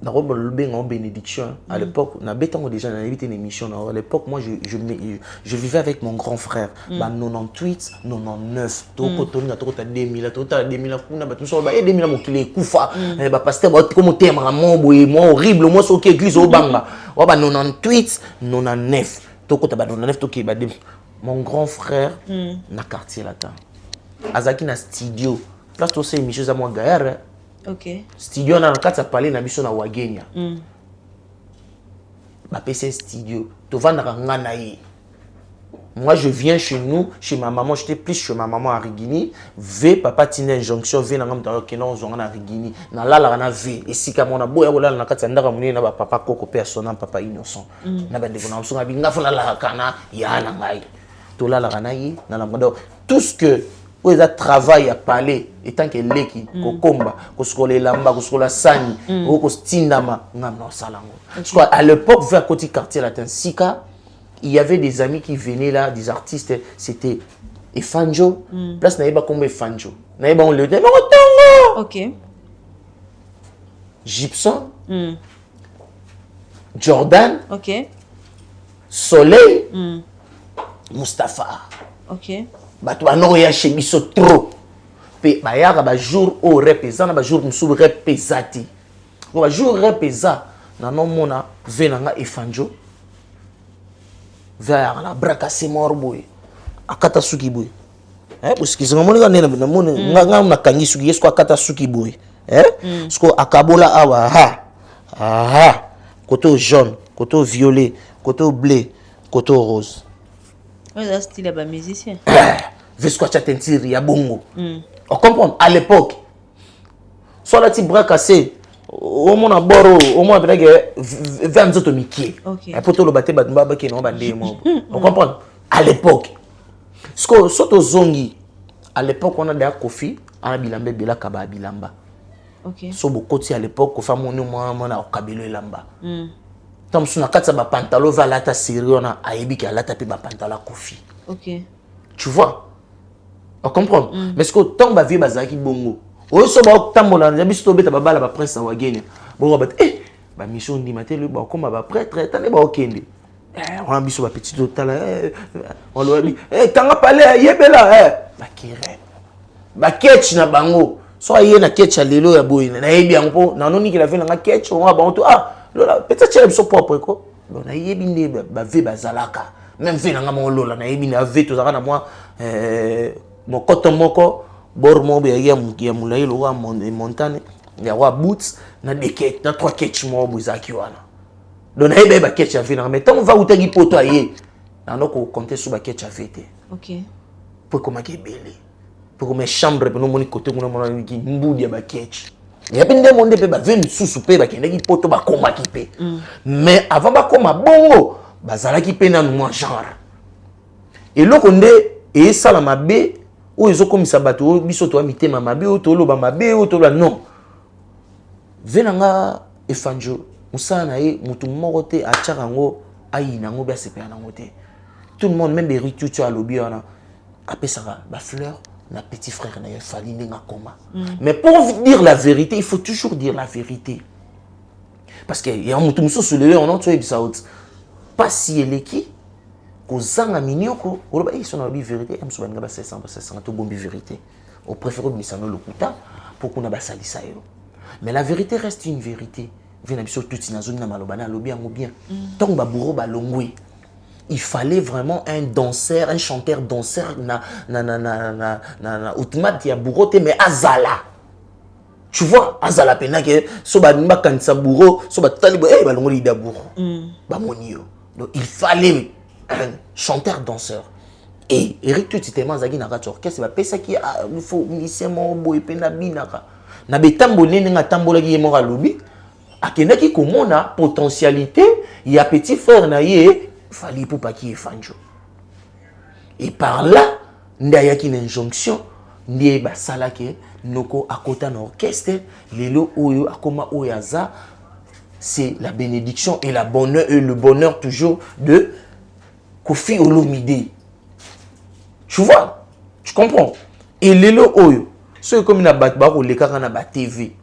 dans le en bénédiction à l'époque on a béton déjà on a évité une émission à l'époque moi je vivais avec mon grand frère 98 99 to koto na to 2000 to 2000 kuna ba tout so ba 2000 mo kile kufa ba pasteur ba comme thème mo boy mo horrible mo so ke église au banga wa ba 98 99 to kota ba 99 to ke ba mon grand frère na quartier là-dedans azaki na studio place to c'est émission za moi gaère. OK. Studio na kati parler na biso na wagenya. Ba PC studio. To vendre ngana yi. Moi je viens chez nous, chez ma maman, j'étais plus chez ma maman à Rigini, V papa tine injonction V na ngam ke na zonga na Rigini. Na lala na V et si ka mona boya bola na kati ndaka munene na ba papa koko personnel papa innocent. Na ba ndeko na msunga binga fona la kana ya na ngai. To lala kana yi na la modo tout ce que où ils travaillent à parler et tant que leki kokomba koskola lamba koskola sani ou kostindama ngam salango parce qu'à l'époque vers côté quartier latin sika il y avait des amis qui venaient là des artistes c'était Efanjo place naïba comme Efanjo naïba on le dit mais OK Gibson Jordan OK Soleil Mustapha OK bato bano ya chez biso trop pe bayaka ba jour au représente ba jour musu représenti ko ba jour représent na no mona venanga Efanjo vers la braka mort boy akata suki boy parce que ngomoni ngane na moni ngam na kangi suki yesko akata suki boy sko akabola awa côté jaune côté violet côté bleu côté rose. C'est style de musicien. Vesco Chatentiri ya bongo. On comprend à l'époque. Soit la ti bras cassé au mon aboro au moins avec 20 autres mikié. Et pour tout le baté batba ba ki no bande mo. On comprend à l'époque. Sko soto zongi à l'époque on a des Kofi ana bilambe bela kaba bilamba. OK. So bokoti à l'époque ko fa moni mo na kabelo elamba. Tant que tu as un pantalon, va la ta série, on a aébi qui a la tapé un pantalon Kofi. OK. Tu vois? On comprend? Mais ce que tant que tu as vu, bongo. Ou so ba tambola, na biso beta baba la prince na wagenya. Bon ba ba mission ndi maté le ba comme ba prêtre, tane ba okende. On a biso ba petit total on lo dit tanga pale yebela ba kire. Ba ketch na bango. So aye na ketch lelo ya boy na yebi yango na noni ki la vela na ketch on ba on to peut-être que c'est propre quoi. On a yebine ba ve bazalaka. Même ve na ngamo lola na yebine ave to zaka na moi mon coton moko bor mo be ya mulai lo wa montagne ya wa boots na de ketch na trois ketch mo buzaki wana. Donc na yebe ba ketch ave na mais tant on va utangi poto aye. Na noko compter sur ba ketch ave te. OK. Pour comment ke belé. Pour comme chambre pour no moni côté mo na ki mbudi ya ba ketch. Il y a bien des monde qui veulent sous-souper, qui poto ba koma ki pe. Mais avant ba koma bongo, bazala ki pe na nous genre. Et lo konde et ça la mabe ou ils ont comme ça bato biso to amité mabe o to lo ba mabe o to la non. Venanga Efanjo musana e mutu moko te a tcharango aina ngo ba sepa na ngote. Tout le monde même des rituels à lobby on a apesaka ba fleur. Na petit frère na fali nga koma. Mais pour dire la vérité, il faut toujours dire la vérité. Parce que y a un mutu muso sulele on entend ça out. Pas si eleki ko zanga minioko, on ba ils sont la vérité, am so nga ba 500 to bombi vérité. Au préféré bisano lokuta pour qu'on a ba salisa yo. Mais la vérité reste une vérité. vient biso tout na zone na malobana lobby yango bien. Donc ba bourreau ba longwe. Il fallait vraiment un danseur, un chanteur danseur na ultimate ya bourreau te mais azala. Tu vois, azala pena que so ba nimba kanisa bourreau, so ba tali ba longo li da bourreau. Ba monio. Donc il fallait un chanteur danseur. Et Eric tout tellement zagi na ka orchestre ba pesa ki il faut musicien mo boy pena binaka. Na betambo nene nga tambola ki mo lobi. Akenda ki komona potentialité, il y a petit frère na ye fallait pour pas qu'il fanjo. Et par là, ndaya qui une injonction, ndiye basala ke noko akota na orchestre, lelo oyo akoma oyaza, c'est la bénédiction et la bonheur et le bonheur toujours de Koffi Olomide. Tu vois? Tu comprends? Et lelo oyo, ceux comme na bat bako lekaka na ba TV,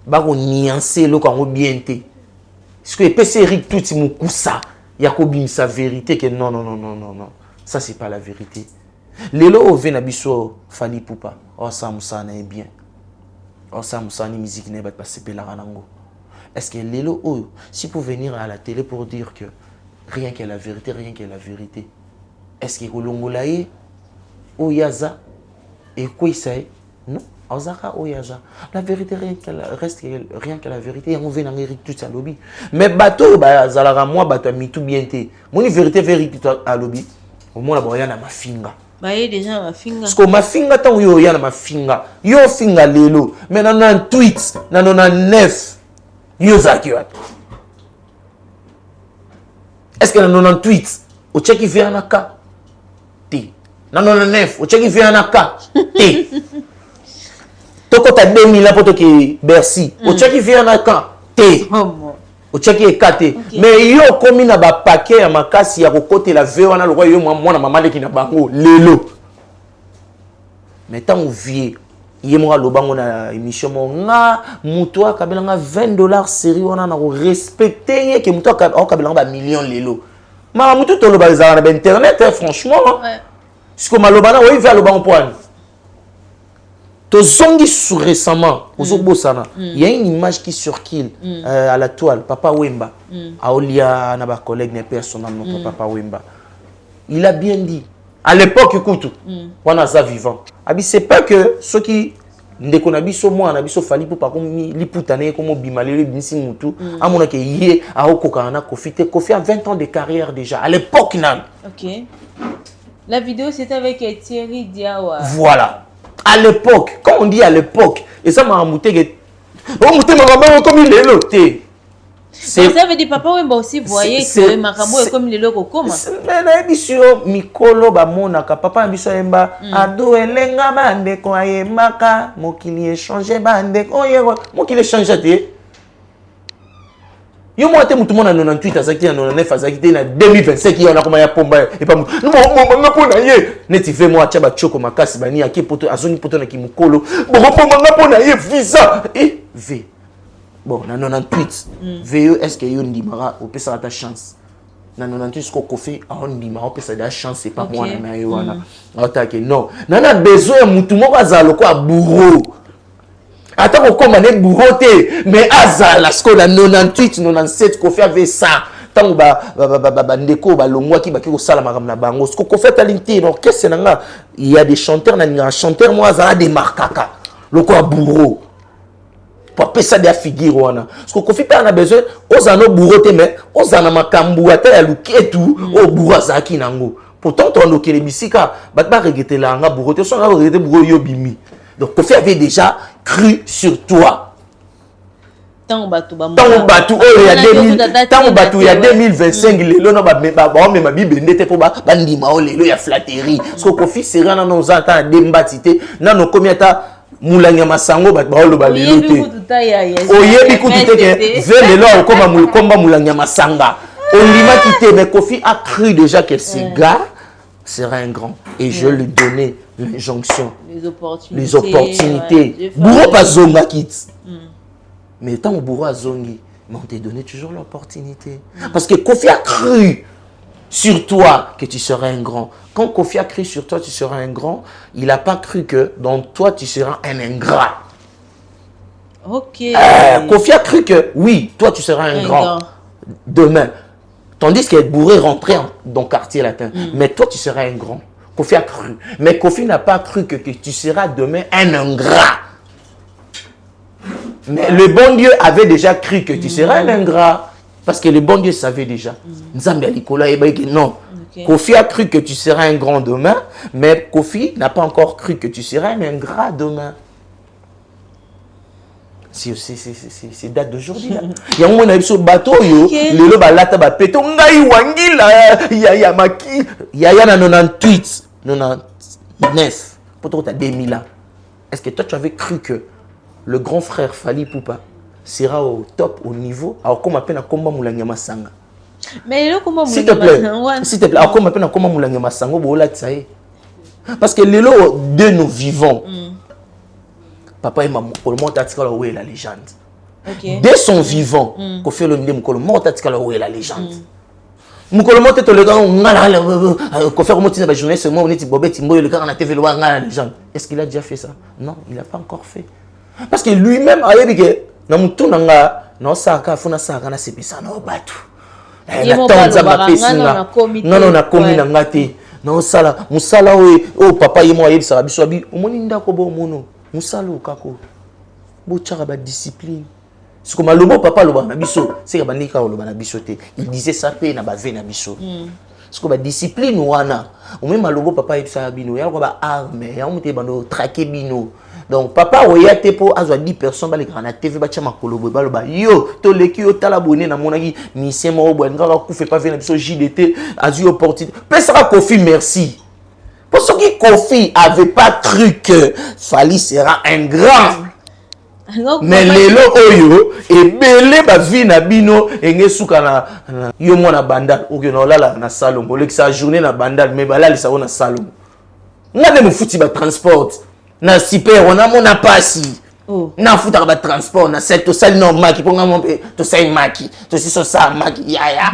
bako nuancer lo kango bien té. Parce que PC Eric tout ça. Yakobim sa vérité que non. Ça c'est pas la vérité. Lelo o vena biso Fally Ipupa. Oh ça musana est bien. Oh ça musana musique ne va pas se peler ranango. Est-ce que lelo o si pour venir à la télé pour dire que rien que la vérité, est-ce que kolongolaye o yaza et quoi ça non. Ozaka oyaza. La vérité reste rien que la vérité. On vient en Eric tout à lobby. Mais bateau zalara moi bateau mitou bien té. Mon vérité à lobby. Au moins la boya na ma finga. Bah y déjà ma finga. Parce que ma finga tant yo ya na ma finga. Yo finga lelo. Mais dans un tweet, dans un 9 yo zaki wat. Est-ce que dans un tweet au check il vient na ka T. Dans un 9 au check il vient na ka T. Toko ta 2000 là pour to ki Bercy. O check vient na kan T. O check e kate. Mais yo komi na ba paquet ya makasi ya kokote la ve wana lokwa yo mwana mama leki na bango lelo. Mais tant vie yemwa lobango na émission mo nga muto akabela nga $20 série wana na respecter ye ke muto akabela ba million lelo. Ma muto to loba za na internet franchement. Ouais. Parce que malobana oui va lobango poani. Tozongi sous récemment, il y a une image qui circule à la toile, Papa Wemba. Aolia, n'a pas collègue, n'est personne, Papa Wemba. Il a bien dit, à l'époque, écoute, on a ça vivant. C'est pas que ceux qui ne connaissent pas moi, on a Fally Ipupa comme l'iputane, comme Bimalé, Binsi Moutou, à mon avis, hier, à Okokana, Koffi a 20 ans de carrière déjà, à l'époque, nan. Ok. La vidéo, c'était avec Thierry Diawa. Voilà. À l'époque, quand on dit à l'époque, et ça m'a amouté comme il est loté. Ça veut dire papa Wemba aussi voyez que Makambo est comme il est loco comment. Mais bisio mikolo ba monaka papa biso Wemba ado elenga bande ko ayemaka mokili échanger bande oyego mokili échanger te. Yo moi te mutu mona 98 azaki na 99 azaki na 2025 il y a comme ya pomba et pas nous nga pona ye neti ve moi chaba choko makasi bani aki poto azoni poto na kimukolo bon pomba nga pona ye visa et v bon na 98 ve est-ce que yo ndimara au pesa ta chance na 98 ko Koffi a ndimara au pesa da chance c'est pas moi na yo wana atake non na besoin mutu moko azalo ko bourreau. Attends, comme on est bourroté, mais azala, ce qu'on a 98, 97, Koffi avait ça. Tant que ndeko balongwa ki baki ko sala makam na bango, ce qu'on fait à l'intérieur, orchestre nanga, il y a des chanteurs, na chanteur moi azala des markaka, le quoi bourreau. Pour appeler ça des figures wana. Ce qu'on Koffi pas a besoin, aux ano bourroté mais aux ana makambu ata ya luketu, au bourraza ki nango. Pourtant ton okele bisika, bat ba regretter la nga bourroté, so nga regretter bourreau yo bimi. Donc Koffi avait déjà cru sur toi. Tant batou il y a 2025 lelo na ba même ma bible ndete po ba ndima o lelo ya flatterie. Parce que Koffi sera na nos ata dembatité na no komiata mulanya masango ba lo ba lelo te. Oyebi kutu te ve lelo o komba mulanya masanga. On lima quitté mais Koffi a cru déjà que ce gars sera un grand et je lui donnais l'injonction, les opportunités. Bourreau pas zonga quitte. Mais tant que bourreau a zongi, mais on t'a donné toujours l'opportunité. Parce que Koffi a cru sur toi que tu seras un grand. Quand Koffi a cru sur toi, tu seras un grand, il n'a pas cru que dans toi, tu seras un ingrat. Ok. Kofi a cru que, oui, toi, tu seras un grand demain. Tandis qu'être bourré rentrait dans le quartier latin. Mais toi, tu seras un grand. Kofi a cru. Mais Kofi n'a pas cru que tu seras demain un ingrat. Mais le bon Dieu avait déjà cru que tu seras un ingrat. Parce que le bon Dieu savait déjà. Non. Kofi a cru que tu seras un grand demain. Mais Kofi n'a pas encore cru que tu seras un ingrat demain. C'est date d'aujourd'hui. Il y a un moment sur le bateau, le loba lata ba peto ngai wangila ya maki ya na 98 99 pour 2000 ans. Est-ce que toi tu avais cru que le grand frère Fally Ipupa sera au top, au niveau? Alors comme appelle na komba mulanga masanga. Mais le comment s'il te plaît, alors comme appelle na komba mulanga masanga bola tsaye. Parce que lelo de nous vivons. Papa et maman, où est la légende. Dès son vivant, Kofi Olomide où est la légende. Mukolomote to le gars Kofi Olomide la journée seulement on est Bobet Timbo le gars on a TV la légende. Est-ce qu'il a déjà fait ça? Non, il n'a pas encore fait. Parce que lui-même a dit que na mutu nanga na saka funa saka na sepisa na batu. Na tonza mapesina. Non na komi na ngate. Na sala musala o papa yemo ayebisa biso abi omoni ndako bo mono. Musalo kako bochara ba discipline ce que malobo papa loba na biso c'est ka bandika loba na biso te il disait ça pe na ba ve na biso ce que ba discipline wana o même malobo papa yebisa bino ya ko ba arme ya muté bando traquer bino donc papa oya te po azwa 10 personnes ba le kana TV ba chama kolobo ba loba yo to leki yo tala boné na monaki misien mo bo ngaka ku fait pas ve na biso JDT azu opportunité pesera Kofi merci. Parce que Kofi n'avait pas cru que Fally sera un grand. Mais lelo oyo et belé ba vie na bino enge suka na yo mona bandal o ke na lala na salon o le sa journée na bandal mais bala li sa na salon. Ngade mo futi ba transport na super on a mona pasi. Na futa ba transport na set to sal no maki ponga mo to say maki to si so sa maki ya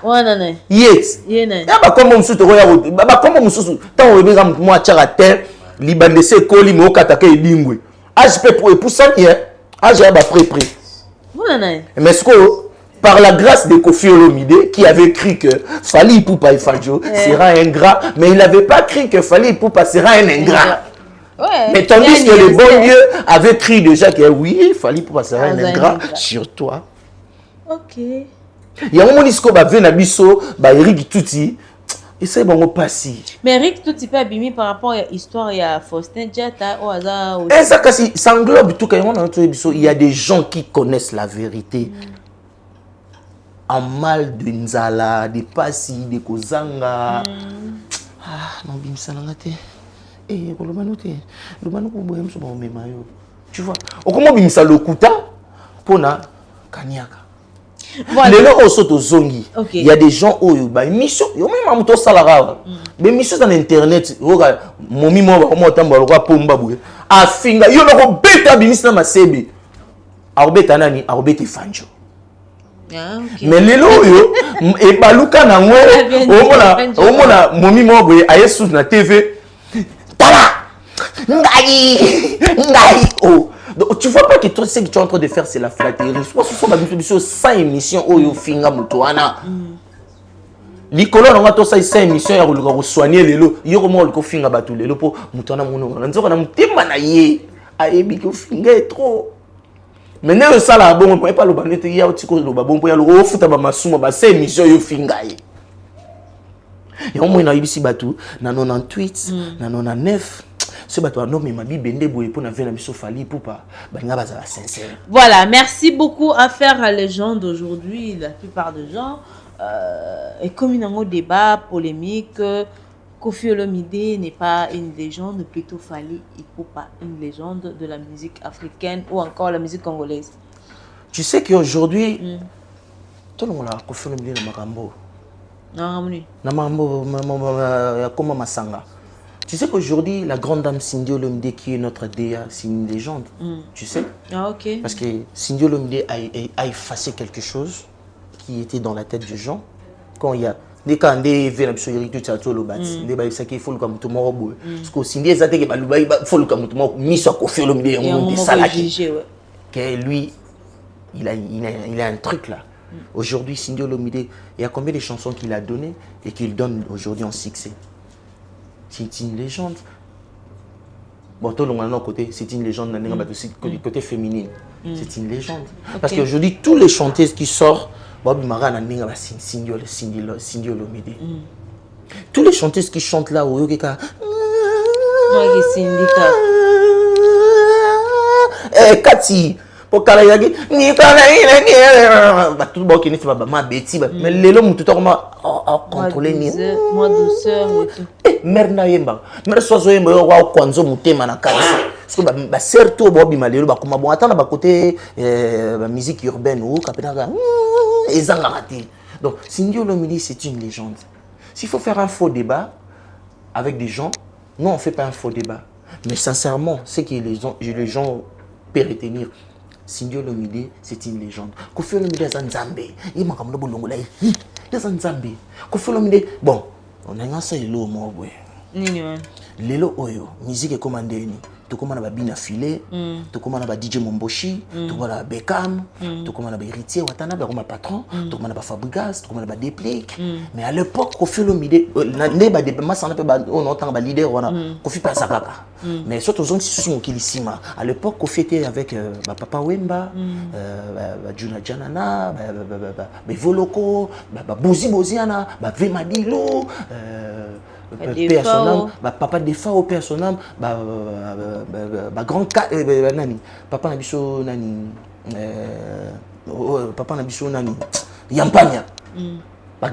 wana na yes yena ya ba kombo mususu ko ya ba kombo mususu tant o bega mo achara terre libandese koli mo kataka edingwe age pe pour epousa ni age ba pré wana na mais ce que par la grâce de Kofi Olomide qui avait cru que Fally Ipupa Ifajo sera un ingrat mais il n'avait pas cru que Fally Ipupa sera un ingrat. Ouais, mais tandis que le bon Dieu avait cru déjà que oui, il fallait pour passer un ingrat sur toi. Ok. Il y a un moment où il y a un biso, Eric Touti, et c'est bon, on passe. Mais Eric Touti peut abîmer par rapport à l'histoire, il y a Faustin Diatta, au hasard. Et ça englobe tout. Il y a des gens qui connaissent la vérité. En mal de Nzala, des Passi, des Kozanga. Ah, non, bimsa nangate. Tu vois, comment bimisa lokuta pona kaniaka. Voilà. Il y a des gens où mission yo même amuto salara. Mais mission dans internet, momi mo ba tamba lokwa pomba buye. Afinga yo loko beta bimisa na masebe. Arbeta nani? Arbeta fanjo. Mais lelo yo e baluka na ngwe omona momi mo buye ayesu na TV. Oh. Donc, tu vois pas que toi, ce que tu es en train de faire, c'est la flatterie. Je pense que ce sont 100 émissions où il finga mutuana. L'icolo, on a tous ces 100 émissions, il y a soigner les lots. Il y a un finga batu les lots pour mutuana mono. On a un thème na yé. Ayebi ko finga est trop. Maintenant, ça là, bon, on peut pas le banner. Il y a un petit coup de bon pour y aller au foot à ma souma, bah 5 émissions, il finga. Il y a un moment ici batu, na 98, na 99. Ce bateau non mais ma vie bende boye pour na vena biso Fally Ipupa banga bazala sincère. Voilà, merci beaucoup à faire à légende aujourd'hui. La plupart des gens et comme il y a un débat polémique, Kofi Olomide n'est pas une légende, plutôt Fally Ipupa une légende de la musique africaine ou encore la musique congolaise. Tu sais qu'aujourd'hui tout le monde a Kofi Olomide na makambo. Na makambo comme Masanga. Tu sais qu'aujourd'hui, la grande dame Cindy Olomide, qui est notre DA, c'est une légende. Tu sais? Ah, ok. Parce que Cindy Olomide a effacé quelque chose qui était dans la tête des gens. Quand il y a Dès quand on est venu sur Eric Tchatcho le bâti, on est ça qu'il faut le comme tout le monde. Parce que si on est ça que il faut le comme tout le monde mis sur Kofi Olomide on est salarié. Que lui il a un truc là. Aujourd'hui Cindy Olomide, il y a combien de chansons qu'il a donné et qu'il donne aujourd'hui en succès? C'est une légende. Bon, tout le monde côté, c'est une légende du côté féminin. C'est une légende. Parce qu'aujourd'hui tous les chanteuses qui sortent Bob Mara na ninga ba Cindy Olomide. Tous les chanteuses qui chantent là au Yokeka. Kati pour kala yagi ni kala ba tout bon qui ne fait pas ma bêtise mais lelo mutu to comment contrôler ni moi douceur et tout. Merna yemba mer sozo yemba wa kwanzo mutema na kati. Parce que ba surtout Bob Malelo ba comme bon attends ba côté musique urbaine ou kapena donc Cindy Olomide c'est une légende. S'il faut faire un faux débat avec des gens, non on fait pas un faux débat. Mais sincèrement, ce que les gens peuvent retenir, Cindy Olomide c'est une légende. Kofi Olomide est un Nzambe. Il m'a comme le boulot là. Il est un Nzambe. Kofi Olomide, bon, on a un seul lot moi ouais. Lelo oyo, musique est commandée ni. Tu commandes ba Bina Filé, tu commandes ba DJ Momboshi, tu commandes Beckham, tu commandes ba Héritier Watana, ba Roma Patron, tu commandes ba Fabregas, tu commandes ba Déplique. Mais à l'époque Kofi Olomide né ba de massa na pe ba on entend ba leader wana Kofi pa sakaka. Mais surtout zone si sur Kilisima. À l'époque Kofi était avec ba Papa Wemba, ba Juna Janana, ba Voloko, ba Boziana, ba Vemadilo, personnel, papa des fois au personnel, grand nani, papa nabiso nani, papa nabiso nani, Yampania.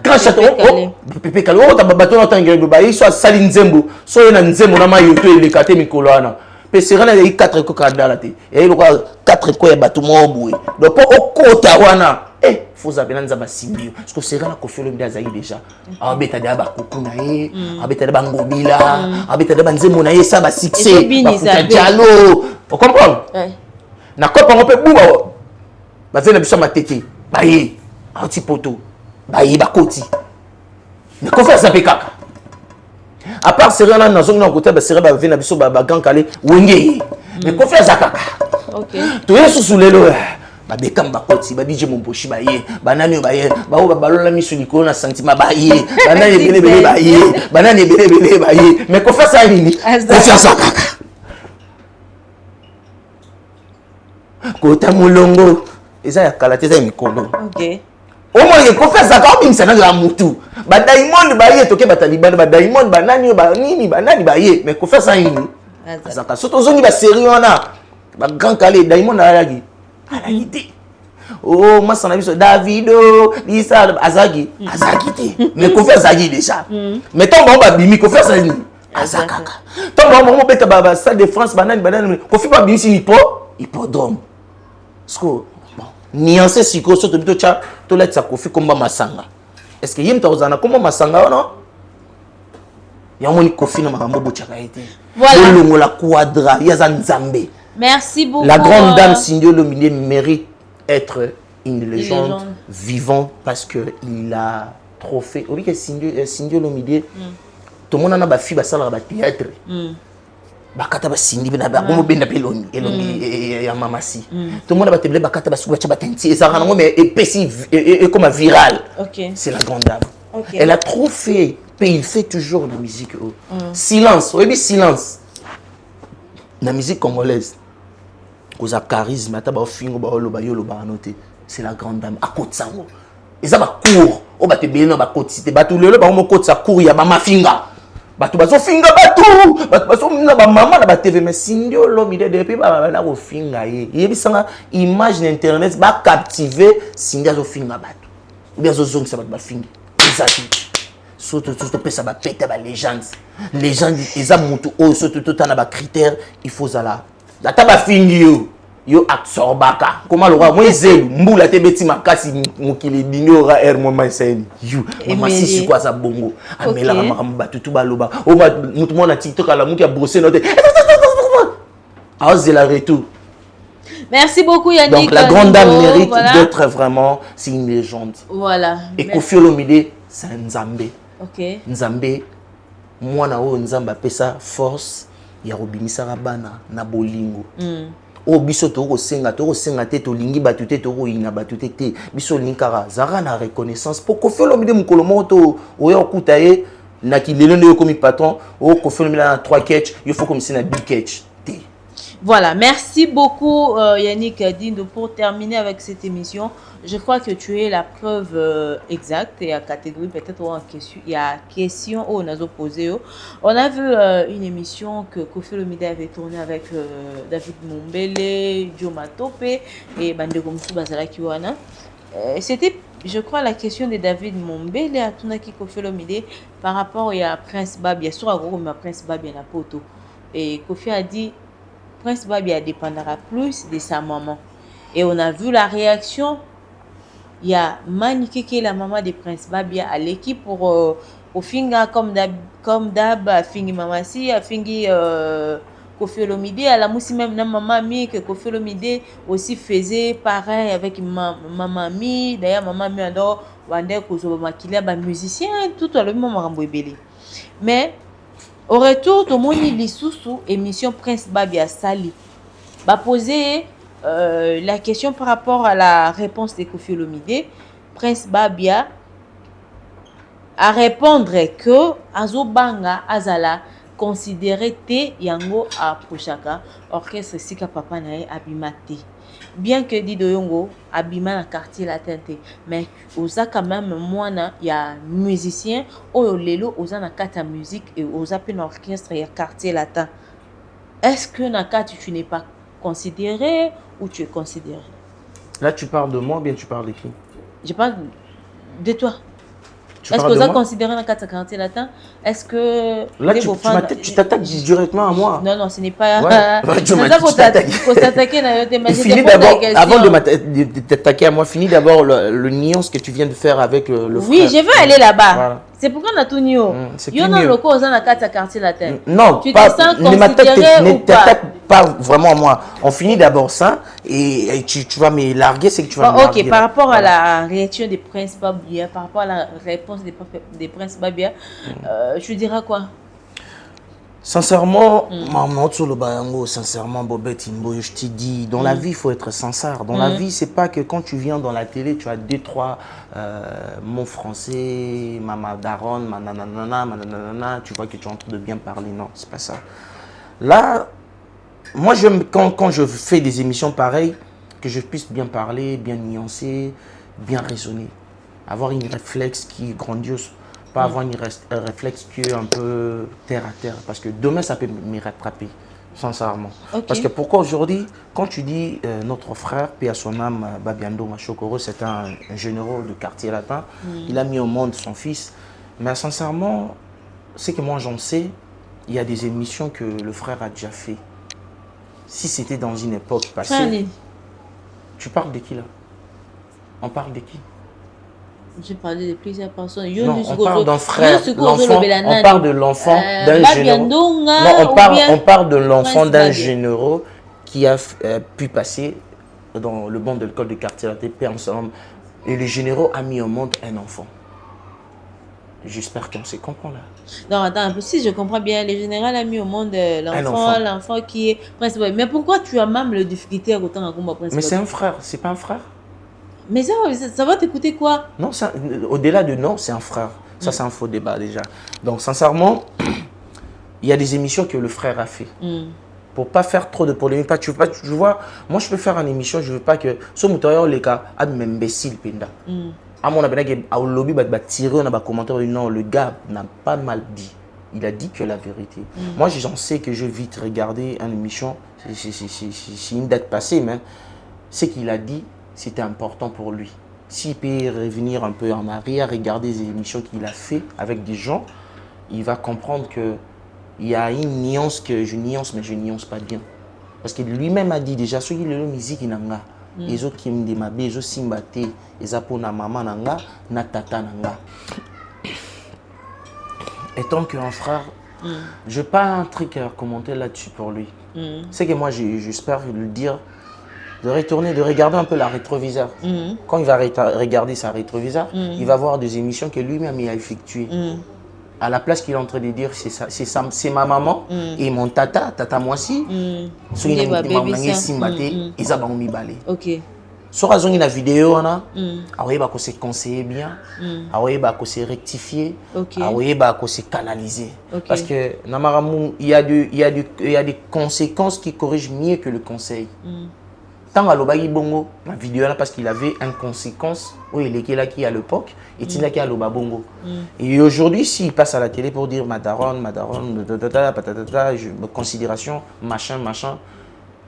Grand château, Pepe Kalo, t'as bateau dans Tanguy, bah il soit Saline Zembo, soit un Zembo na ma yoto et les kate Mikoloana. Pesera il y a 4 coca d'alate, et il y a 4 coins bateau mon boué. Donc pour au côté wana. Faut appeler Nzaba Simbio parce que c'est là qu'on fait le Zaï déjà. Abeta de Bakukunae, abeta de Bangobila, abeta de Banzemonae, ça va succès. Diallo. Vous comprenez? Na quoi on peut bouba. Ba vena biso ma tete. Baye, anti poto. Baye bakoti. Mais qu'on fait ça pekaka. À part c'est là dans zone côté ba sera ba vena biso ba grand calé wenge. Mais qu'on fait ça kaka. OK. Tu es sous le lo. Ba Beckham ba koti ba DJ Momboshi ba ye banani ba ye ba o ba balola misu likolo na sentiment ba ye banani belebele ba ye banani belebele ba ye mais ko fa ça nini ko fa ça kaka ko ta mulongo eza ya kalate za mikolo. OK o mo ye ko fa ça ka bimisa na la mutu ba Diamond ba ye toke ba Taliban ba Diamond ba nani ba nini ba nani ba ye mais ko fa ça nini azaka surtout zoni ba série wana ba grand calé Diamond ayagi Arrêtez. Oh, moi, ça n'a vu ça. Davido, Lisa, Azagi. Azagi, mais qu'on fait Azagi déjà. Mais ton bon babimi, qu'on fait ça. Azakaka. Ton bon moment, bête baba, Stade de France, banane, qu'on fait pas bien ici, hippodrome. Parce que, bon, nuancé, si qu'on saute, tu as, tu l'as, ça, qu'on fait comme Masanga. Est-ce que yem tauzana, comment Masanga, non? Il y a un moni kofi na makambo bochaka été. Voilà. Le la quadra, il y a Zanzambe. Merci beaucoup. La grande dame Cindy Olomide mérite être une légende vivante parce qu'il a trop fait. Oui, que Cindy Olomide, tout le monde a ba fille ba sala ba théâtre. Ba kata ba Cindy ba ba mo benda peloni elongi ya mamasi. Tout le monde ba tebele ba kata ba suba cha ba tenti ça rend mais épaissi et comme viral. C'est la grande dame. Elle a trop fait, mais il fait toujours de musique. Silence, oui silence. La musique congolaise. Cause charisme, c'est la grande dame. À côté de ça, ils ont un cours. Ils ont un cours. Ils ont un cours. Ils ont un finga. Ils ont finga. Ils ont maman na TV. Mais Cindy Olomide depuis ba finga. Il y a une image d'internet qui va captiver Cindy Olomide finga. Ou bien zone ça va finga. Surtout ça va péter la légende. Légende, ils ont monté au surtout tout en critères. Il faut ça là. La taba fingi yo absorbaka comment le roi moi zelu mbula te beti makasi mukili binyo ra air moi maisen you mama si quoi ça bongo amela makambo batutu baloba o mutu mona TikTok ala mutu ya brosser note ah c'est la retour. Merci beaucoup Yannick. Donc la grande dame mérite d'être vraiment, c'est une légende. Voilà. Et Kofi Olomide c'est un Nzambe. Ok. Nzambe, moi na o Nzamba pesa force ya robimisa bana na bolingo. O biso to senga te to lingi batute to inga batute te biso linkara zara na reconnaissance pour ko felo mide mukolo moto o ya okuta ye na kilelo ne komi patron o ko felo na 3 catch il faut comme si na 10 catch. Voilà, merci beaucoup Yannick Dindo pour terminer avec cette émission. Je crois que tu es la preuve exacte et à catégorie peut-être en question. Il y a question on a posé. On a vu une émission que Kofi Olomide avait tournée avec David Mombele, Joe Matope et Bandeko Moussou Bazala Kiwana. C'était, je crois, la question de David Mombele à Tunaki Kofi Olomide par rapport à Prince Babia. Sur un gros, mais Prince Babia na poto. Et Kofi a dit Prince Babia dépendra plus de sa maman. Et on a vu la réaction. Il y a Manike qui est la maman de Prince Babia à l'équipe pour au finga comme d'hab à fingi mamasi à fingi Kofi Olomide à la moussi même na maman mi que Kofi Olomide aussi faisait pareil avec maman mi d'ailleurs maman mi adore wande kozo makila ba musicien tout à le moment rambo ebele. Mais au retour de mon lisusu émission Prince Babia Sali va poser la question par rapport à la réponse de Kofi Olomide. Prince Babia à répondre que Azobanga Azala considéré te yango a Pochaka orchestre Sika Papa nae abimate. Bien que Dido Yongo abima na quartier latin mais oza quand même moana il y a musicien oyo lelo oza na kata musique et oza pe na orchestre ya quartier latin. Est-ce que na kata tu n'es pas considéré ou tu es considéré? Là tu parles de moi ou bien tu parles de qui? Je parle de toi. Est-ce que vous avez considéré dans le quartier latin? Est-ce que... Là, tu t'attaques directement à moi. Non, non, ce n'est pas... Ouais. Tu t'attaquer. Finis d'abord, avant de t'attaquer à moi, finis d'abord le nuance que tu viens de faire avec le frère. Oui, je veux aller là-bas. Voilà. C'est pourquoi on a tout nié. Il y a un loco dans le quartier latin. Non, tu te sens considéré ou pas vraiment à moi. On finit d'abord ça et tu vas me larguer, c'est que tu vas me larguer. Ok, par rapport à la réaction des Prince Babia, par rapport à la réponse des Prince Babia, tu diras quoi? Sincèrement, sincèrement, Bobette Imbo, je te dis, dans la vie, il faut être sincère. Dans la vie, c'est pas que quand tu viens dans la télé, tu as 2-3 mots français, mama daron, mananana, tu vois que tu es en train de bien parler. Non, c'est pas ça. Là, moi, j'aime quand je fais des émissions pareilles, que je puisse bien parler, bien nuancer, bien raisonner. Avoir une réflexe qui est grandiose. Pas avoir un réflexe qui est un peu terre à terre. Parce que demain, ça peut me rattraper, sincèrement. Okay. Parce que pourquoi aujourd'hui, quand tu dis notre frère, paix à son âme, Babiando Machokoro, c'est un général de quartier latin, il a mis au monde son fils. Mais sincèrement, c'est que moi j'en sais, il y a des émissions que le frère a déjà fait. Si c'était dans une époque passée... Tu parles de qui là? On parle de qui? J'ai parlé de plusieurs personnes. Non, on parle d'un frère, l'enfant. On parle de l'enfant d'un général. Non, on parle de l'enfant d'un général qui a pu passer dans le banc de l'école de quartier ATP ensemble. Et le général a mis au monde un enfant. J'espère qu'on se comprend là. Non, attends, si je comprends bien, le général a mis au monde l'enfant qui est Prince Babia. Mais pourquoi tu as même le difficulté à autant à Prince Babia? Mais c'est un frère, c'est pas un frère. Mais ça va t'écouter quoi? Non, au-delà de non, c'est un frère. Ça, c'est un faux débat déjà. Donc, sincèrement, il y a des émissions que le frère a fait. Pour pas faire trop de polémique. Tu vois, moi, je peux faire une émission, je veux pas que... Ce mouton, les gars, a un imbécile, Penda. À mon avis, au lobby, tirer, on a commenté, non, le gars n'a pas mal dit. Il a dit que la vérité. Moi, j'en sais que je vais vite regarder une émission, c'est une date passée, mais ce qu'il a dit, c'était important pour lui. S'il peut revenir un peu en arrière, regarder les émissions qu'il a fait avec des gens, il va comprendre qu'il y a une nuance que je nuance, mais je nuance pas bien. Parce que lui-même a dit déjà, ceux qui ont la musique, ils n'ont les autres qui me demandent, les autres qui me battent, les autres pour na maman nanga, na tata nanga. Et tant qu'un frère, je n'ai pas un truc à commenter là-dessus pour lui. C'est que moi, j'espère le dire. de retourner, de regarder un peu la rétroviseur. Quand il va regarder sa rétroviseur, il va voir des émissions que lui-même il a effectuées. À la place qu'il est en train de dire, c'est ma maman et mon tata moi aussi. Ok. Sur la vidéo, il va se conseiller bien, il va se rectifier, il va se canaliser. Parce que il y a des conséquences qui corrigent mieux que le conseil. Tant à l'obagi bongo, la vidéo là parce qu'il avait une conséquence où il était là qui à l'époque et il était à l'oba bongo. Et aujourd'hui, s'il passe à la télé pour dire madaron, considération, machin.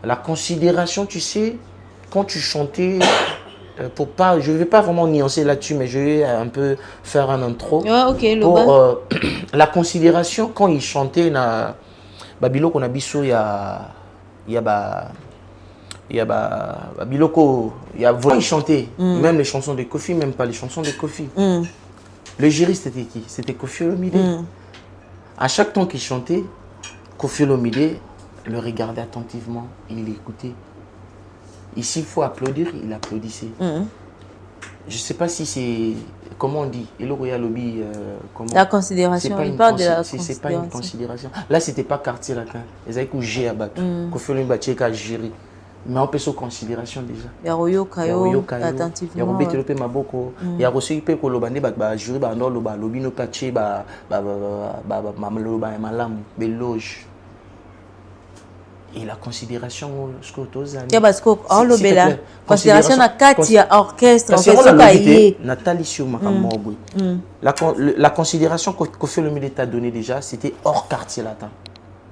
La considération, tu sais, quand tu chantais, pour pas, je ne vais pas vraiment nuancer là-dessus, mais je vais un peu faire un intro. Pour la considération, quand il chantait, Babilo qu'on a biso, il y a Biloko, il y a voulu chanter, même les chansons de Kofi, même pas les chansons de Kofi. Le juriste c'était qui? C'était Kofi Olomide. À chaque temps qu'il chantait, Kofi Olomide le regardait attentivement, il l'écoutait. Ici, il faut applaudir, il applaudissait. Je ne sais pas si c'est, comment on dit, la considération, c'est pas une considération. Là, c'était pas quartier latin. Ils avaient couché à battre. Kofi Olomide a géré. Mais on peut se considération déjà. Il y a Royo Kayo, attentivement. Il y a Robé Telope Maboko. Il y a reçu Ipe Kolobande, jury, Loba, Lobino Kaché, Mamaloba et Malam, Beloge. Et la considération, ce que tu as dit. Parce que, considération à 4 orchestre, Nathalie la considération que Kofi Olomide t'a donnée déjà, c'était hors quartier latin.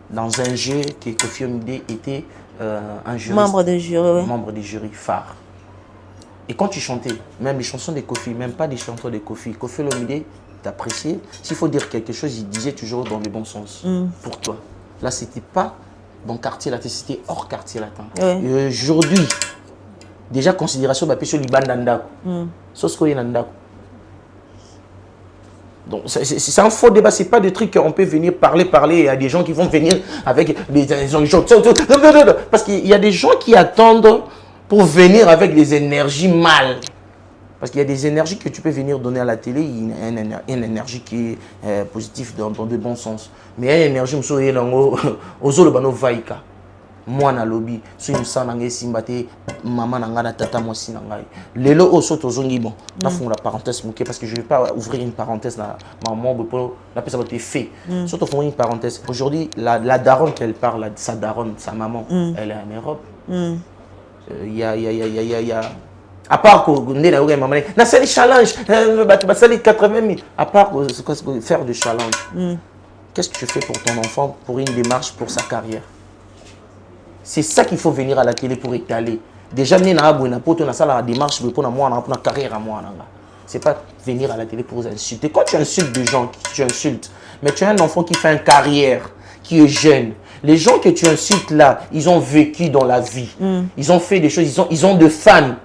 Dans un jeu que Kofi Olomide était un juriste, membre du jury phare. Et quand tu chantais, même les chansons de Kofi, même pas des chansons de Kofi, Kofi Olomide t'appréciait. S'il faut dire quelque chose, il disait toujours dans le bon sens. Pour toi. Là, c'était pas dans le quartier latin, c'était hors quartier latin. Et aujourd'hui, déjà considération, sur les bandes d'Andako. Donc c'est un faux débat, c'est pas des trucs qu'on peut venir parler, il y a des gens qui vont venir avec des gens, parce qu'il y a des gens qui attendent pour venir avec des énergies mal. Parce qu'il y a des énergies que tu peux venir donner à la télé, il y a une énergie qui est positive dans de bons sens. Mais il y a une énergie qui est vaika. Moi na lobby, si nous sommes simbate, maman nangana tata moi si nangai. Lelo oso tozongi bon. Na fond la parenthèse parce que je vais pas ouvrir une parenthèse là. Maman pour la personne qui fait. Surtout font une parenthèse. Aujourd'hui la daronne qu'elle parle, sa daronne, sa maman, elle est en Europe. Il y a à part que maman, na c'est les challenges, c'est les 80 000. À part faire du challenge. Qu'est-ce que tu fais pour ton enfant pour une démarche pour sa carrière? C'est ça qu'il faut venir à la télé pour étaler. Déjà, nous avons une démarche pour la carrière à moi. Ce n'est pas venir à la télé pour insulter. Quand tu insultes des gens, tu insultes. Mais tu as un enfant qui fait une carrière, qui est jeune. Les gens que tu insultes là, ils ont vécu dans la vie. Ils ont fait des choses, ils ont des fans.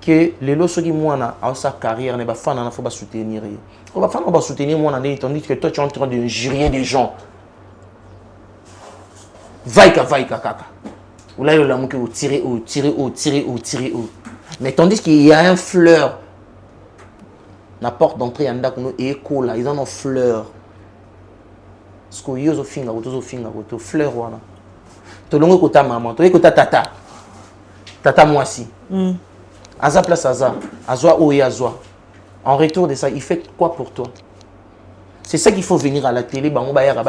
Que les lots qui moi à sa carrière, les fans il faut pas soutenir. On va pas soutenir moi tandis que toi tu es en train de injurier des gens. Vaika kaka. Ou là, il y a un qui tirer. Mais tandis qu'il y a un fleur, la porte d'entrée, et là, ils en ont fleur. Parce que ils ont fleur. Tu as ta maman, tu as ta tata. Tata moi aussi. Aza place Aza. Azoa ou Azoa. En retour de ça, il fait quoi pour toi? C'est ça qu'il faut venir à la télé, on va y aller.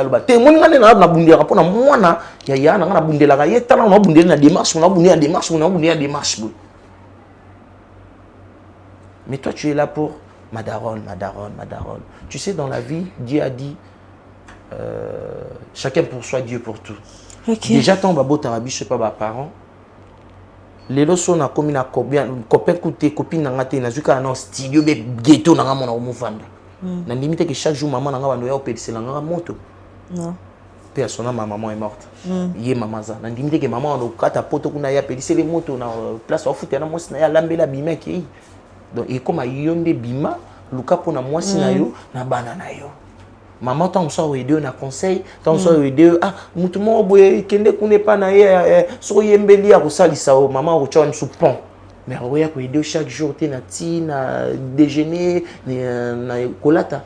Mais toi, tu es là pour Madaron. Tu sais, dans la vie, Dieu a dit chacun pour soi, Dieu pour tout. Déjà, ton babo tarabi, je sais pas, parents. Les lois na comme na copain copine na ngate na zuka na studio be ghetto na ngamo na omufanda. Na limite que chaque jour maman na ngaba no ya opedise na ngaba moto. Non. Puis à son ma maman est morte. Yé maman za. Na limite que maman no kata poto kuna ya pedise les motos na place au foot na moi na ya lambela bima ki. Donc et comme a yonde bima luka pona moi na yo na bana na yo. Maman, tant que ça, aider on a conseil, tant que ça, aider, ah, moutoumon, boye, kende kune pas na ye, soye mbeli à rosali sao, maman, ou tchouan sou pont. Mais on a aider chaque jour, t'es na ti, na déjeuner, na kolata.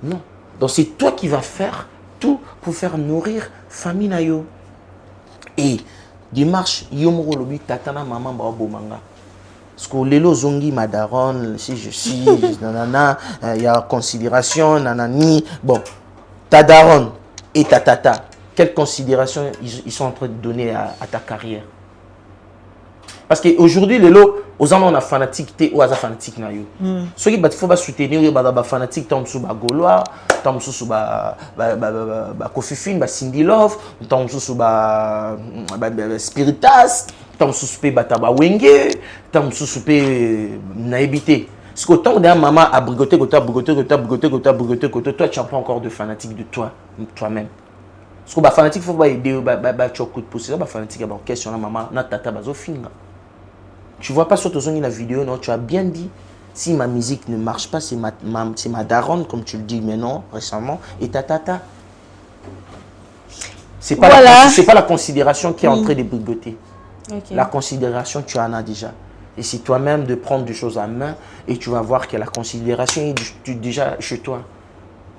Non. Donc c'est toi qui vas faire tout pour faire nourrir famille na yo. Et dimanche, yomoro lobi tatana maman ba bomanga. Parce que lelo zongi madaron, si je suis nanana, il y a considération nanani. Bon, ta daron et ta tata, quelle considération ils sont en train de donner à ta carrière? Parce qu'aujourd'hui, aux hommes, on a fanatique, ou à fanatique. Ceux qui faut soutenir les fanatiques, tant sous Gaulois, tant sous Kofifine, Cindy Love, tant sous Spiritas, tant sous Wenge, tant sous Naibité. Parce que tant de maman a brigoté, toi, tu n'as pas encore de fanatique de toi-même. Parce que les fanatiques, il faut aider, tu as coup de pouce, les fanatiques, il y a une question, maman, na tata, bazofinga. Tu vois pas sur la vidéo, non, tu as bien dit, si ma musique ne marche pas, c'est ma daronne, comme tu le dis maintenant, récemment, et ta tata. C'est pas, voilà. C'est pas la considération qui est en train de brigoter. Okay. La considération, tu en as déjà. Et c'est toi-même de prendre des choses en main et tu vas voir que la considération est déjà chez toi.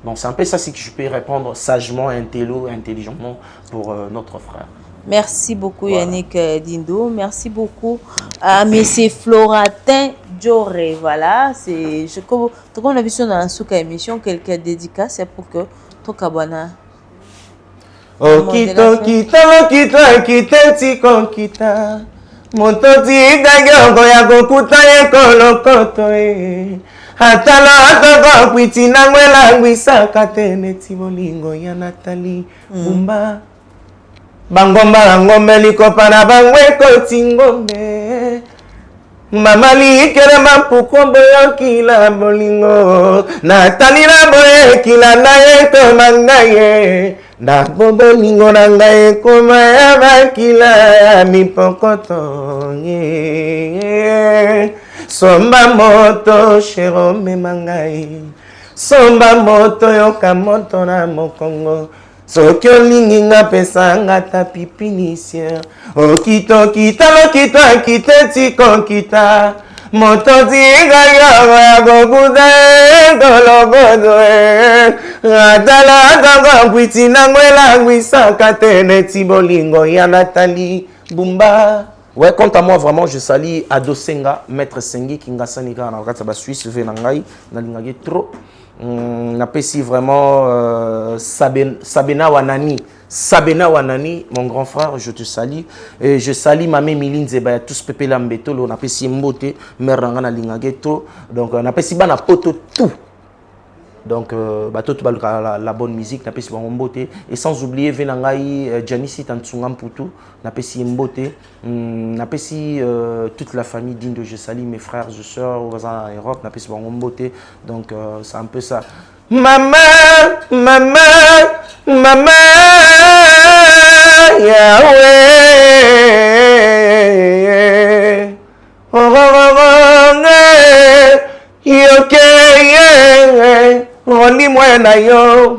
Donc c'est un peu ça que je peux répondre sagement, intelligemment pour notre frère. Merci beaucoup Yannick Dindo. Merci beaucoup à M. Floratin Dioré. Voilà, c'est comme on a vu sur la souka émission, quelqu'un dédicace, c'est pour que ton cabana. Oh kita ti konkita. Montoti dago ya gokuta ye kolokoto e. Atala atoko kwiti nangwela ngwisa katene tibolingo ya Nathalie Bumba. Bangomba ngombe likopa na bangwe koti ngombe. Mama li kere mapukombo yo kila bolingo. Nathalie na boye kila na ye to mangaye. Na bolingo na ngaye koma ya bakila ya mipokoto. Somba moto shero me mangaye. Somba moto yo kamoto na mokongo. Soki olingi nga pesa nga ta pipinisien. Okito kita lokito akite tiko kita. Moto tiga ya gokuda kologodo atala kaka kwiti nangwela ngwisa katene tibolingo ya Nathalie Bumba. Ouais, quant à moi, vraiment, je salue Ado Senga, Maître Sengi, Kingasanika, na wakati ba Suisse, venangai, na lingage trop. N'apprécie vraiment Sabena Wanani, mon grand frère, je te salue. Et je salue ma mère Miline Zeba, tous Pepe Lambeto, on apprécie Mbote, mère Rangana Lingageto. Donc, on apprécie Bana Poto tout. Donc, la bonne musique, n'apprécie Mbote. Et sans oublier Venangai, Janice Tantsungam Poutou, n'apprécie Mbote. N'apprécie toute la famille digne de je salue mes frères et sœurs en Europe, n'apprécie Mbote. Donc, c'est un peu ça. Maman, Yahweh, Roli-moi na yo,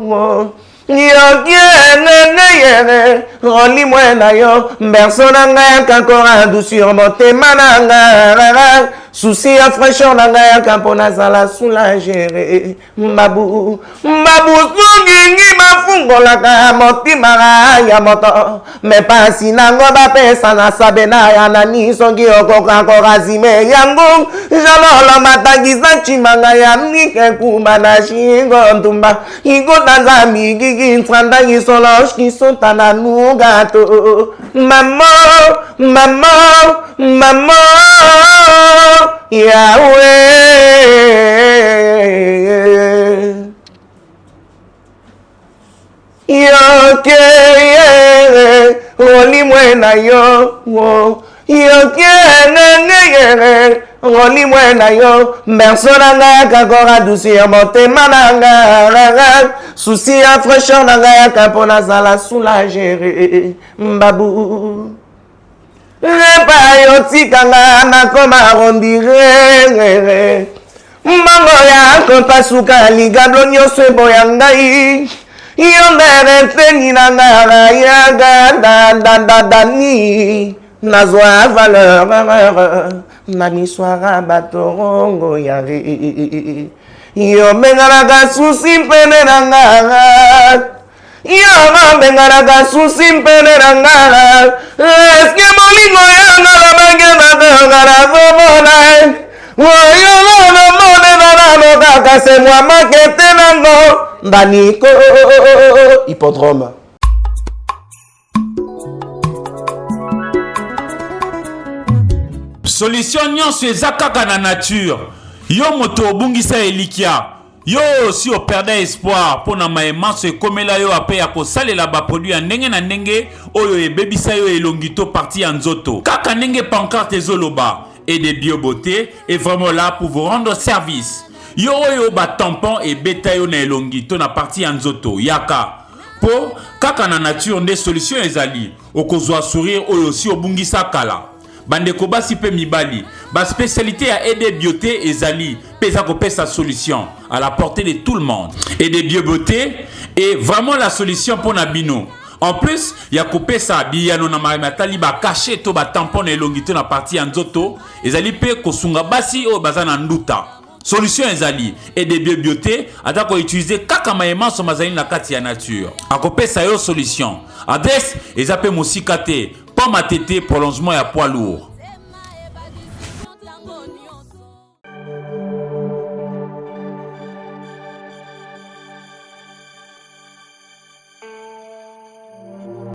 roli-moi na yo, berceau na nga kankora douceur motema na nga, souci à fraîcheur na nga kampona zala soulager, mbabu sungingi mafungola ka motima ya moto, me pasi nango bapesa na sabena ya nani songi okoka korazime yango, jalolo matagisa chimanga ya nike kuma na shingo ntumba, iko tanzami gigi ntranda yisolosh kisotana nugato, mama, Yahweh, yoke, roli-moi na yo, yoke, roli-moi na yo, berceau na nga kakora douceur motema na nga, souci à fraîcheur na nga kapona zala soulager, mbabu. Repa yo tikanga na koma rondire mbango yako pasuka ligablo nyonso eboya ngai yo ndereteni na ngara yaga dadadadani nazwa valeur na miswara batorongo yari yo bengalaka susi mpene na ngara yo bengalaka susi mpene na ngara eske bolingo yanga lobange batongala zomona oyo lono mone nalano kaka se mwa makete nango ndaniko hippodrome. Solution nyonso eza kaka na nature. Yo moto obungisa elikia. Yo si o perdre espoir pona maemanso ekomela yo ape ya kosalela ba produit ya ndenge na ndenge oyo ebebisa yo elongito parti ya nzoto. Kaka ndenge pancarte ezoloba et de biobeauté est vraiment là pour vous rendre service. Yo oyo ba tampon et beta yo na elongito na parti ya nzoto yaka. Po kaka na nature nde solution ezali. Okozwa sourire oyo si obungisa kala. Bandeko basi pe mibali, ba spécialité à aider beauté ezali, pesa ko pesa solution à la portée de tout le monde. Aider beauté est vraiment la solution pour Nabino. En plus, il y a coupé ça biyano na matali ba caché to ba tampon na longito na partie nzoto, ezali pe kosunga basi o bazana nduta. Solution ezali aider beauté atako utiliser kaka maema so mazali na kati ya nature. Akope sa yo solution. Adresse ezape musikate. Pomme à tété, prolongement et à poids lourd.